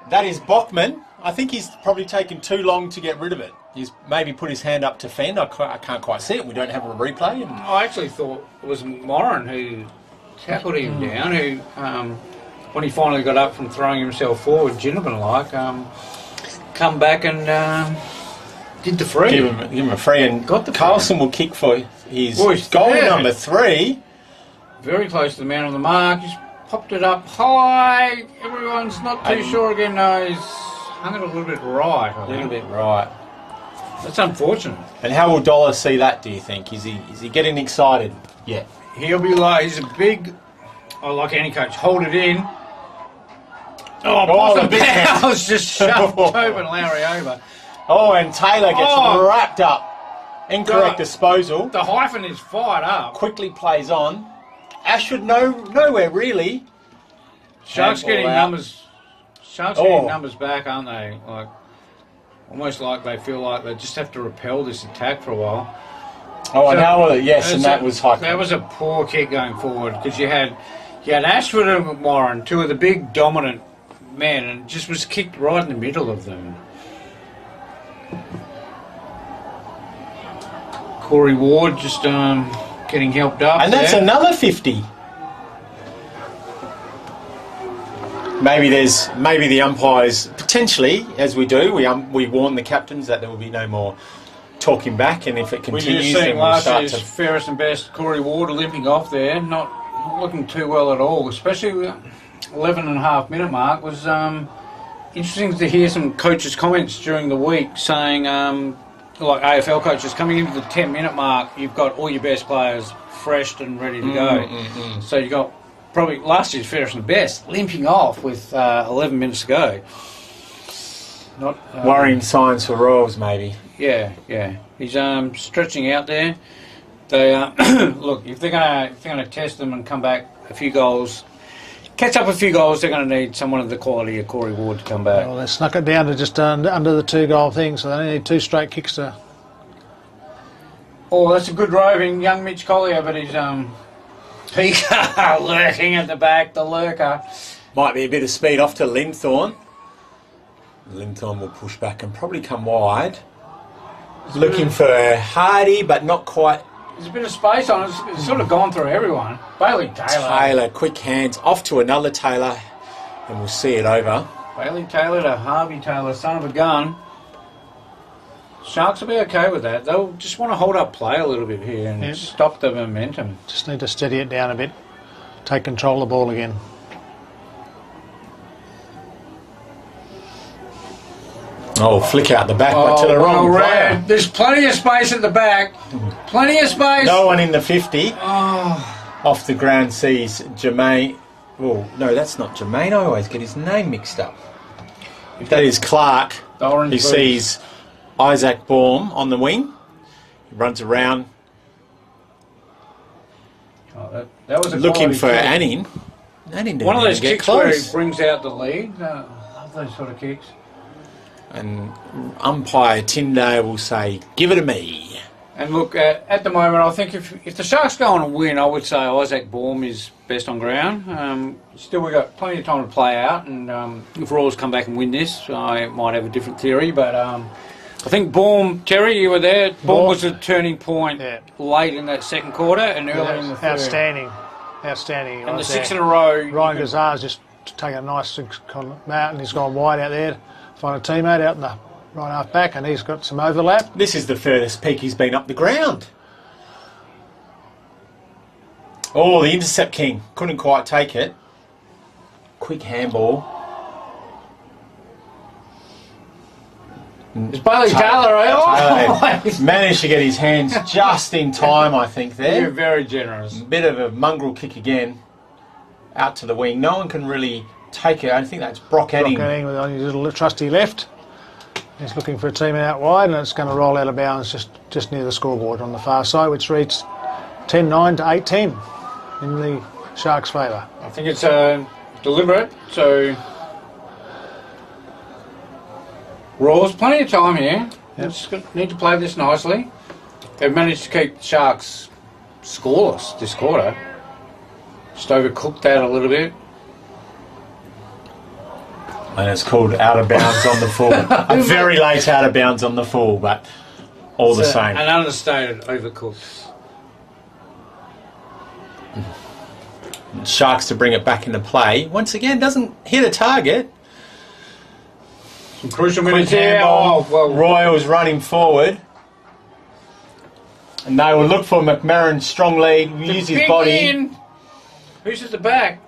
That is Bachman. I think he's probably taken too long to get rid of it. He's maybe put his hand up to fend. I can't quite see it. We don't have a replay. And I actually thought it was Moran who tackled him down, who, when he finally got up from throwing himself forward, gentleman-like, come back and did the free. Give him a free, and got the Carlson will kick for his goal number 3. Very close to the man on the mark. He's popped it up high. Everyone's not too sure again. No, he's hung it a little bit right. A little bit right. That's unfortunate. And how will Dollar see that, do you think? Is he getting excited yet? He'll be like, he's a big, like any coach, hold it in. Oh, the Powers just shoved Tobin Lowry over. Oh, and Taylor gets wrapped up. Incorrect disposal. The hyphen is fired up. Quickly plays on. Ashford nowhere really. Sharks getting numbers. Sharks getting numbers back, aren't they? Like almost like they feel like they just have to repel this attack for a while. Oh, so, and how? Yes, and that was high. That was a poor kick going forward because you had Ashford and Warren, two of the big dominant men, and just was kicked right in the middle of them. Corey Ward just getting helped up. And that's another 50. Maybe the umpires potentially, as we do, we warn the captains that there will be no more talking back, and if it continues, we're just seeing last year's fairest and best Corey Ward limping off there, not looking too well at all, especially with 11.5 minute mark. Was interesting to hear some coaches' comments during the week saying, like AFL coaches, coming into the 10-minute mark, you've got all your best players fresh and ready to go. So you've got probably last year's fairest and best limping off with 11 minutes to go. Not worrying signs for Royals, maybe. Yeah. He's stretching out there. They look, if they're gonna test them and come back a few goals, catch up a few goals, they're going to need someone of the quality of Corey Ward to come back. Well, they snuck it down to just under the 2-goal thing, so they only need 2 straight kicks to. Oh, that's a good roving young Mitch Collier, but he's lurking at the back, the lurker. Might be a bit of speed off to Linthorne. Linthorne will push back and probably come wide. Looking for Hardy, but not quite. There's a bit of space on it. It's sort of gone through everyone. Bailey Taylor, quick hands. Off to another Taylor, and we'll see it over. Bailey Taylor to Harvey Taylor, son of a gun. Sharks will be okay with that. They'll just want to hold up play a little bit here and stop the momentum. Just need to steady it down a bit. Take control of the ball again. Oh, flick out the back, but to the wrong player. There's plenty of space at the back. Plenty of space. No one in the 50. Off the ground sees Jermaine. Oh, no, that's not Jermaine. I always get his name mixed up. That is Clark. He sees Isaac Baum on the wing. He runs around. That was a looking for Anning. One of those kicks where he brings out the lead. I love those sort of kicks. And umpire Tyndale will say, give it to me. And look, at the moment, I think if the Sharks go on and win, I would say Isaac Baum is best on ground. Still, we've got plenty of time to play out, and if Royals come back and win this, I might have a different theory, but I think Baum, Terry, you were there, Baum was a turning point late in that second quarter and early in the third. Outstanding. And the 6 in a row. Ryan Gazar's just taken a nice out, and he's gone wide out there. Find a teammate out in the right half back, and he's got some overlap. This is the furthest peak he's been up the ground. Oh, the intercept king. Couldn't quite take it. Quick handball. It's Bailey Taylor, managed to get his hands just in time, I think, there. You're very generous. Bit of a mongrel kick again. Out to the wing. No one can really take it. I think that's Brock Anning. Brock Anning with his little trusty left. He's looking for a teammate out wide, and it's going to roll out of bounds just near the scoreboard on the far side, which reads 10-9 to 8-10 in the Sharks' favour. I think it's deliberate, so Royals, plenty of time here. Just need to play this nicely. They've managed to keep the Sharks scoreless this quarter. Just overcooked that a little bit. And it's called out of bounds on the full. A very late out of bounds on the full, but all the same. An understated overcooked. Sharks to bring it back into play. Once again, doesn't hit a target. Some crucial minutes here. Oh, well. Royals running forward. And they will look for McMahon's strong lead, use his body. In. Who's at the back?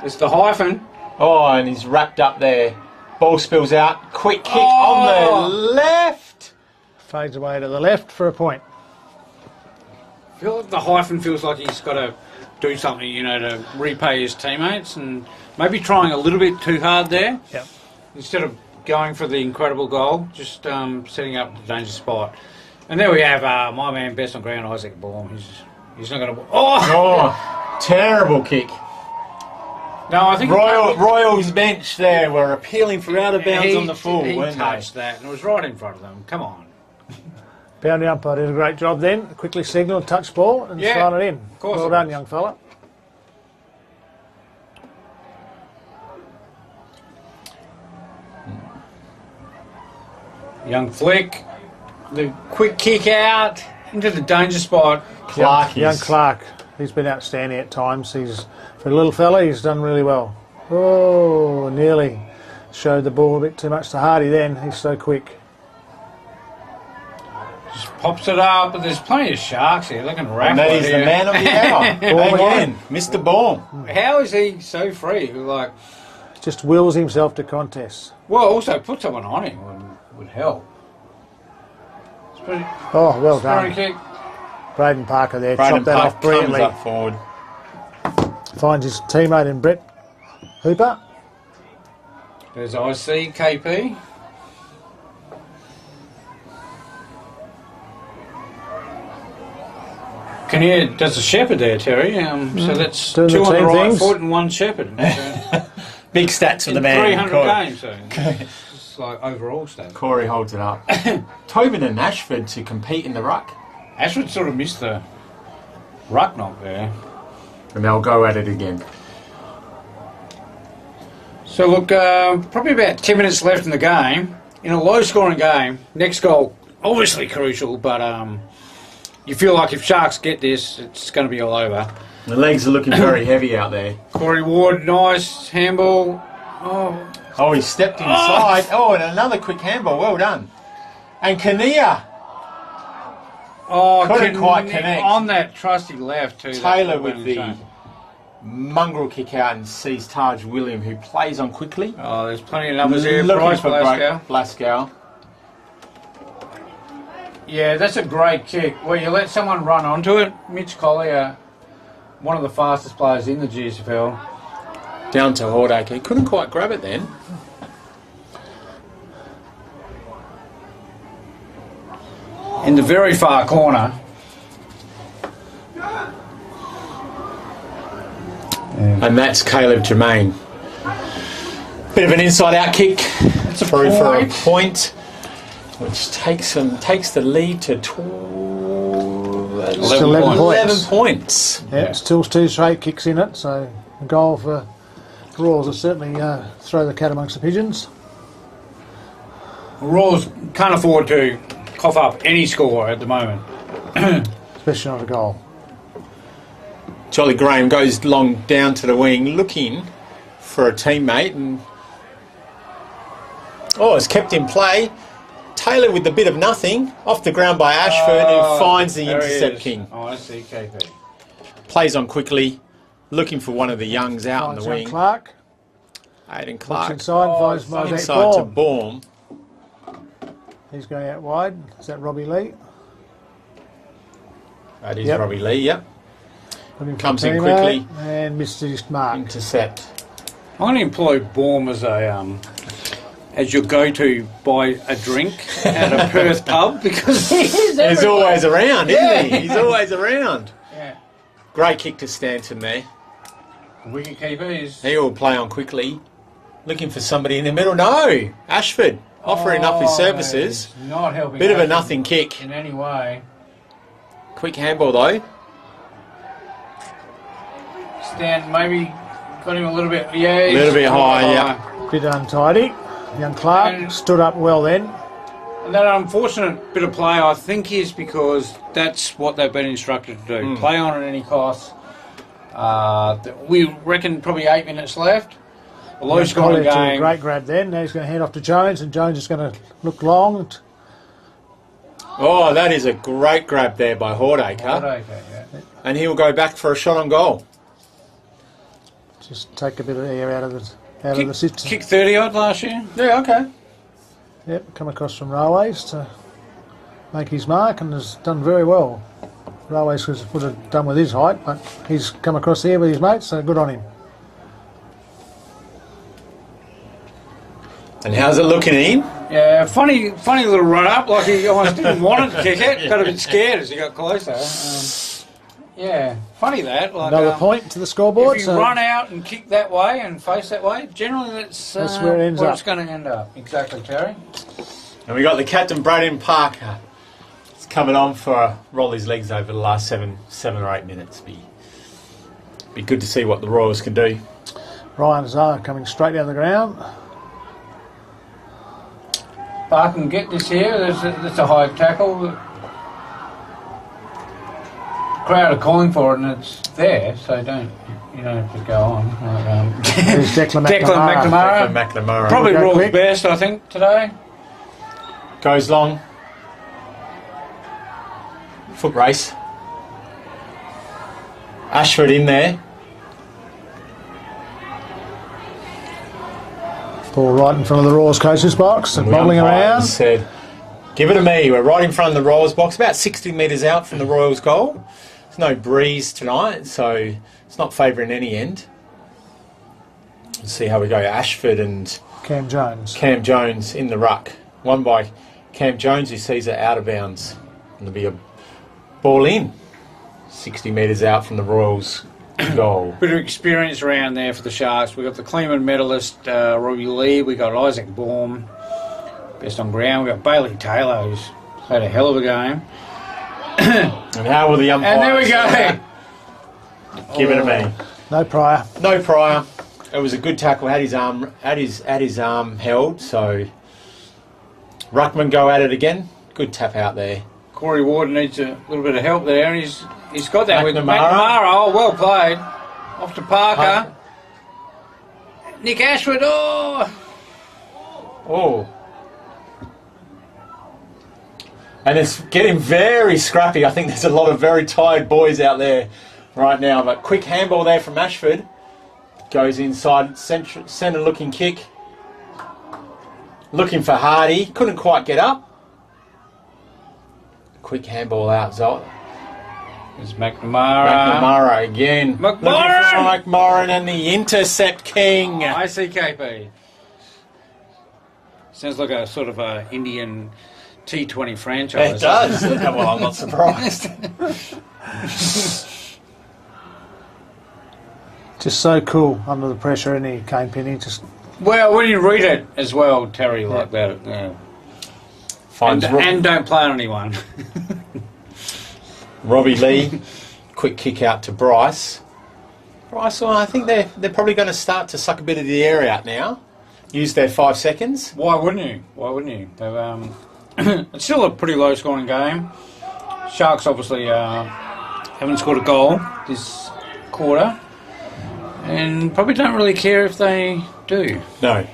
It's the hyphen. Oh, and he's wrapped up there. Ball spills out. Quick kick on the left. Fades away to the left for a point. I feel like the hyphen feels like he's got to do something, you know, to repay his teammates, and maybe trying a little bit too hard there. Yep. Instead of going for the incredible goal, just setting up the danger spot. And there we have my man, best on ground, Isaac Baum. He's not going to. Oh, terrible kick. No, I think Royals bench there were appealing for out of bounds on the full. He touched that, and it was right in front of them. Come on. Boundary umpire did a great job then. Quickly signalled, touch ball, and thrown it in. Of course. Well done, young fella. Young flick. The quick kick out into the danger spot. Young Clark. He's been outstanding at times. For a little fella, he's done really well. Oh, nearly showed the ball a bit too much to Hardy then. He's so quick. Just pops it up, but there's plenty of Sharks here. Looking And that is the man of the hour. Again, Mr. Baum. How is he so free? Like, just wills himself to contests. Well, also put someone on him would help. Oh, well done. Kick. Braden Parker there, chopped that off brilliantly. Up forward. Finds his teammate in Brett Hooper. There's IC, KP. Does a shepherd there, Terry. So that's doing two on the right things. foot and one shepherd. So Big stats for the man. 300 games, so it's like overall stats. Corey holds it up. Tobin and Ashford to compete in the ruck. Ashford sort of missed the ruck knock there. And they'll go at it again. So look, probably about 10 minutes left in the game. In a low-scoring game, next goal, obviously crucial, but you feel like if Sharks get this, it's going to be all over. The legs are looking very heavy out there. Corey Ward, nice handball. Oh, he stepped inside. Oh, and another quick handball. Well done. And Kinnear. Couldn't quite connect. On that trusty left, too. Taylor with the mongrel kick out and sees Taj William, who plays on quickly. Oh, there's plenty of numbers here. Looking for Glasgow. Yeah, that's a great kick. Where you let someone run onto it. Mitch Collier, one of the fastest players in the GSFL. Down to Hordacre. He couldn't quite grab it then. In the very far corner. And that's Caleb Germain. Bit of an inside-out kick. It's a through for a point. point, which takes the lead to 11 points. Yeah, still 2 straight kicks in it, so a goal for Royals will certainly throw the cat amongst the pigeons. Royals can't afford to cough up any score at the moment. Especially not a goal. Jolly Graham goes long down to the wing looking for a teammate and it's kept in play. Taylor with a bit of nothing off the ground by Ashford who finds the intercept king. Oh, I see, KP. Plays on quickly, looking for one of the youngs out on the wing. Clark. Aiden Clark. Inside, finds Mosaic inside to Baum. He's going out wide. Is that Robbie Lee? That is Robbie Lee, yep. Comes in Timo, quickly. And missed his mark. Intercept. I'm going to employ Baum as as your go-to buy a drink at a Perth pub because he's always around, isn't he? He's always around. Yeah. Great kick to Stanton there. Wicket keepers. He will play on quickly. Looking for somebody in the middle. No! Ashford offering up his services. Not helping. Bit of a nothing kick. In any way. Quick handball though. Stan maybe Got him a little bit, yeah. A little bit high, yeah. Bit untidy. Young Clark stood up well then. And that unfortunate bit of play, I think, is because that's what they've been instructed to do. Play on at any cost. We reckon probably 8 minutes left. A low scoring game. Great grab then. Now he's going to hand off to Jones, and Jones is going to look long. Oh, that is a great grab there by Hordacre. Yeah. And he will go back for a shot on goal. Just take a bit of air out of the system. Kicked 30 odd last year. Yeah, okay. Yep, come across from Railways to make his mark and has done very well. Railways would have done with his height, but he's come across here with his mates, so good on him. And how's it looking, Ian? Yeah, funny little run up. Like he almost didn't want it to kick it. Got a bit scared as he got closer. Yeah, funny that. Like, another point to the scoreboard. If you run out and kick that way and face that way, generally that's where it ends up. It's going to end up. Exactly, Terry. And we got the captain, Braden Parker. It's coming on for roll his legs over the last seven or 8 minutes. Be good to see what the Royals can do. Ryan Zara coming straight down the ground. Parker can get this here. That's a high tackle. Crowd are calling for it and it's there, so you don't have to go on. There's Declan McNamara. Declan McNamara. Probably Raw's best, I think, today. Goes long. Foot race. Ashford in there. Ball right in front of the Royals coach's box and bobbling around. Said, give it to me. We're right in front of the Royals box, about 60 metres out from the Royals goal. There's no breeze tonight, so it's not favouring any end. Let's see how we go. Ashford and Cam Jones in the ruck. One by Cam Jones, who sees it out of bounds. And there'll be a ball in. 60 metres out from the Royals goal. Bit of experience around there for the Sharks. We've got the Kleeman medalist, Robbie Lee. We've got Isaac Baum, best on ground. We've got Bailey Taylor, who's had a hell of a game. And how will the umpires... And there we go. Give it to me. No Pryor. No Pryor. It was a good tackle. Had his arm held. So Ruckman go at it again. Good tap out there. Corey Ward needs a little bit of help there, and he's got that with McNamara. Oh, well played. Off to Parker. Nick Ashford. Oh. And it's getting very scrappy. I think there's a lot of very tired boys out there right now. But quick handball there from Ashford. Goes inside, centre looking kick. Looking for Hardy. Couldn't quite get up. Quick handball out, Zot. There's McNamara. McNamara again. McMorrin and the intercept king. I see KP. Sounds like a sort of a Indian T20 franchise. It does. Well, I'm not surprised. Just so cool under the pressure, and he came Penny. Well, when you read it as well, Terry, like that. Yeah. And don't play on anyone. Robbie Lee, quick kick out to Bryce. Bryce, well, I think they're probably going to start to suck a bit of the air out now. Use their 5 seconds. Why wouldn't you? It's still a pretty low scoring game. Sharks obviously haven't scored a goal this quarter, and probably don't really care if they do. No.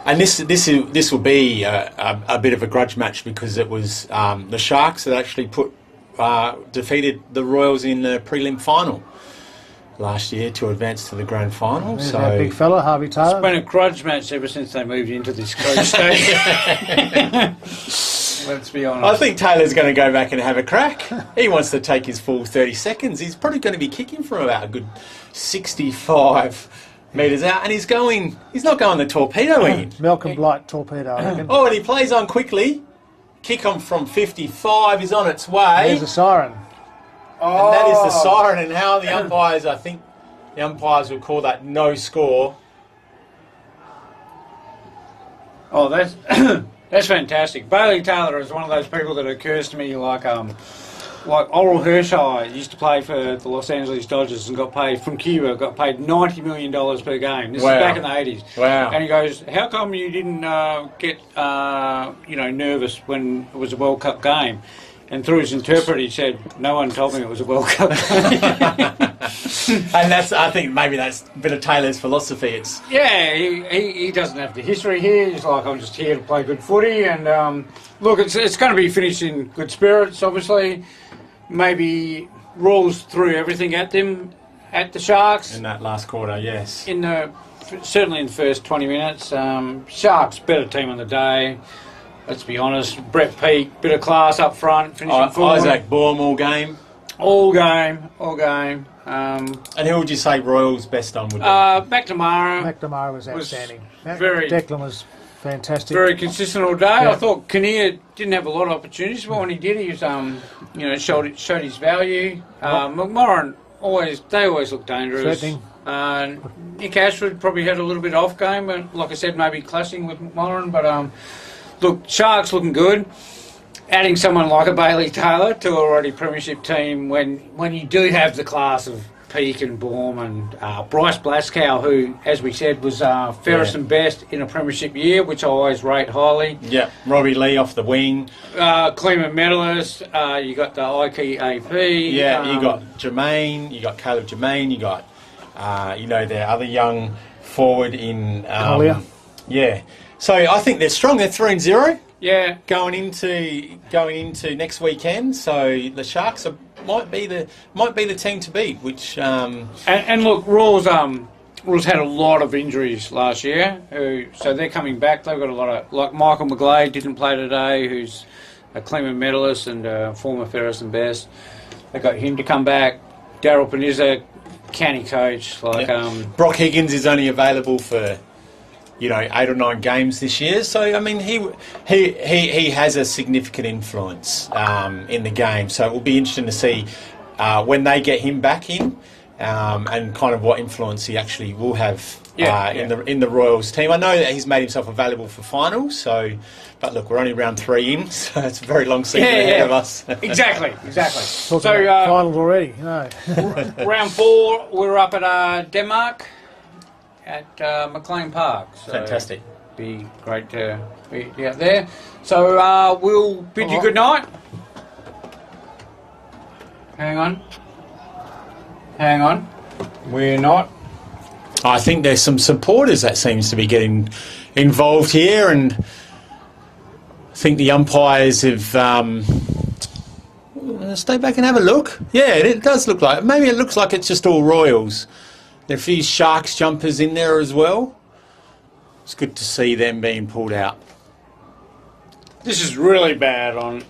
And this will be a bit of a grudge match because it was the Sharks that actually defeated the Royals in the prelim final last year to advance to the grand final. There's that big fella, Harvey Taylor. It's been a grudge match ever since they moved into this coach stage. Let's be honest. I think Taylor's going to go back and have a crack. He wants to take his full 30 seconds. He's probably going to be kicking from about a good 65 metres out, and he's not going the torpedo in. Malcolm Blight torpedo, I reckon. Oh, and he plays on quickly. Kick on from 55 is on its way. There's a siren. And that is the siren, and how the umpires, I think the umpires will call that no score. Oh, that's that's fantastic. Bailey Taylor is one of those people that occurs to me like like Oral Hershey used to play for the Los Angeles Dodgers and got paid from Cuba, got paid $90 million per game. This is back in the 80s. Wow. And he goes, how come you didn't get nervous when it was a World Cup game? And through his interpreter, he said, no one told me it was a World Cup game. And I think maybe that's a bit of Taylor's philosophy. He doesn't have the history here. He's like, I'm just here to play good footy. And look, it's going to be finished in good spirits, obviously. Maybe Rawls threw everything at them, at the Sharks. In that last quarter, yes. Certainly in the first 20 minutes. Sharks, better team on the day. Let's be honest. Brett Peake, bit of class up front, finishing forward. Isaac Bourne all game. All game. And who would you say Royals best on would be? McNamara. McNamara was outstanding. Declan was fantastic. Very consistent all day. Yeah. I thought Kinnear didn't have a lot of opportunities, but when he did, he was, showed his value. McMorrin they always look dangerous. Nick Ashford probably had a little bit off game, but like I said, maybe clashing with McMorrin. But look, Sharks looking good. Adding someone like a Bailey Taylor to an already premiership team when you do have the class of Peake and Baum and Bryce Blaskow, who, as we said, was fairest and best in a premiership year, which I always rate highly. Yeah, Robbie Lee off the wing. Cleveland medalist. You got the Ike AP. Yeah, you got Jermaine. You got Caleb Jermaine. You got their other young forward in Collier. Yeah. So I think they're strong. They're 3-0. Yeah, going into next weekend, so the Sharks might be the team to beat. Which and look, Rawls had a lot of injuries last year, so they're coming back. They've got a lot of, like Michael McGlade didn't play today, who's a Cleveland medalist and former fairest and best. They got him to come back. Daryl Panizza, canny coach. Brock Higgins is only available for 8 or 9 games this year. So I mean, he has a significant influence in the game. So it will be interesting to see when they get him back in, and kind of what influence he actually will have in the Royals team. I know that he's made himself available for finals. So, but look, we're only round 3 in, so it's a very long season ahead of us. Exactly. So finals already. Round 4, we're up at Denmark. At McLean Park. So fantastic. Be great to be out there. So we'll bid you good night. Hang on. We're not. I think there's some supporters that seems to be getting involved here, and I think the umpires have stay back and have a look. Yeah, it does look like. Maybe it looks like it's just all Royals. There are a few Sharks jumpers in there as well. It's good to see them being pulled out. This is really bad on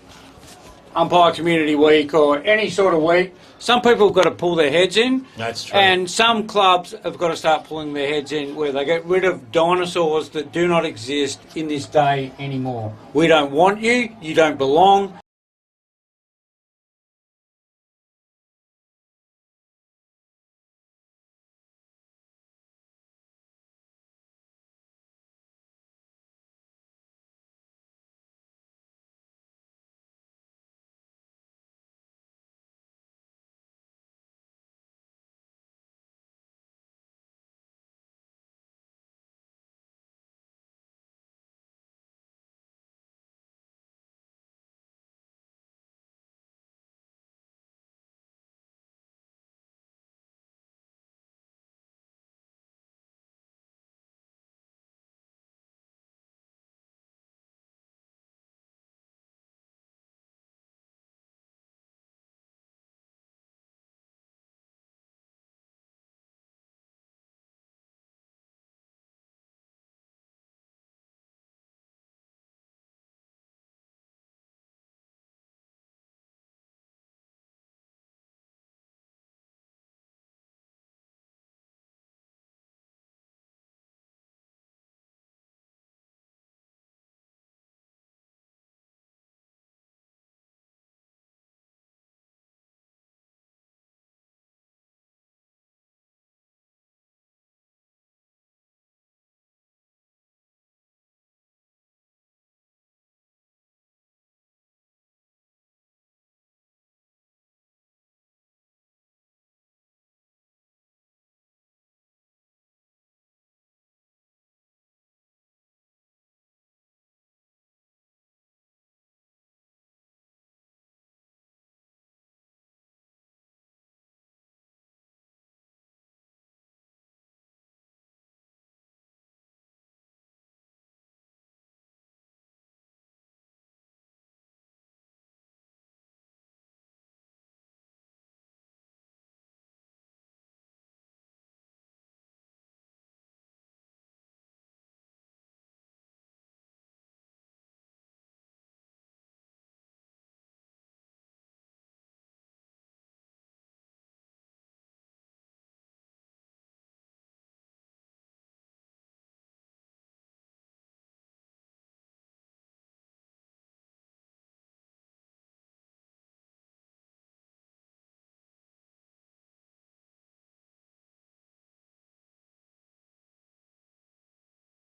Umpire Community Week or any sort of week. Some people have got to pull their heads in. That's true. And some clubs have got to start pulling their heads in where they get rid of dinosaurs that do not exist in this day anymore. We don't want you. You don't belong.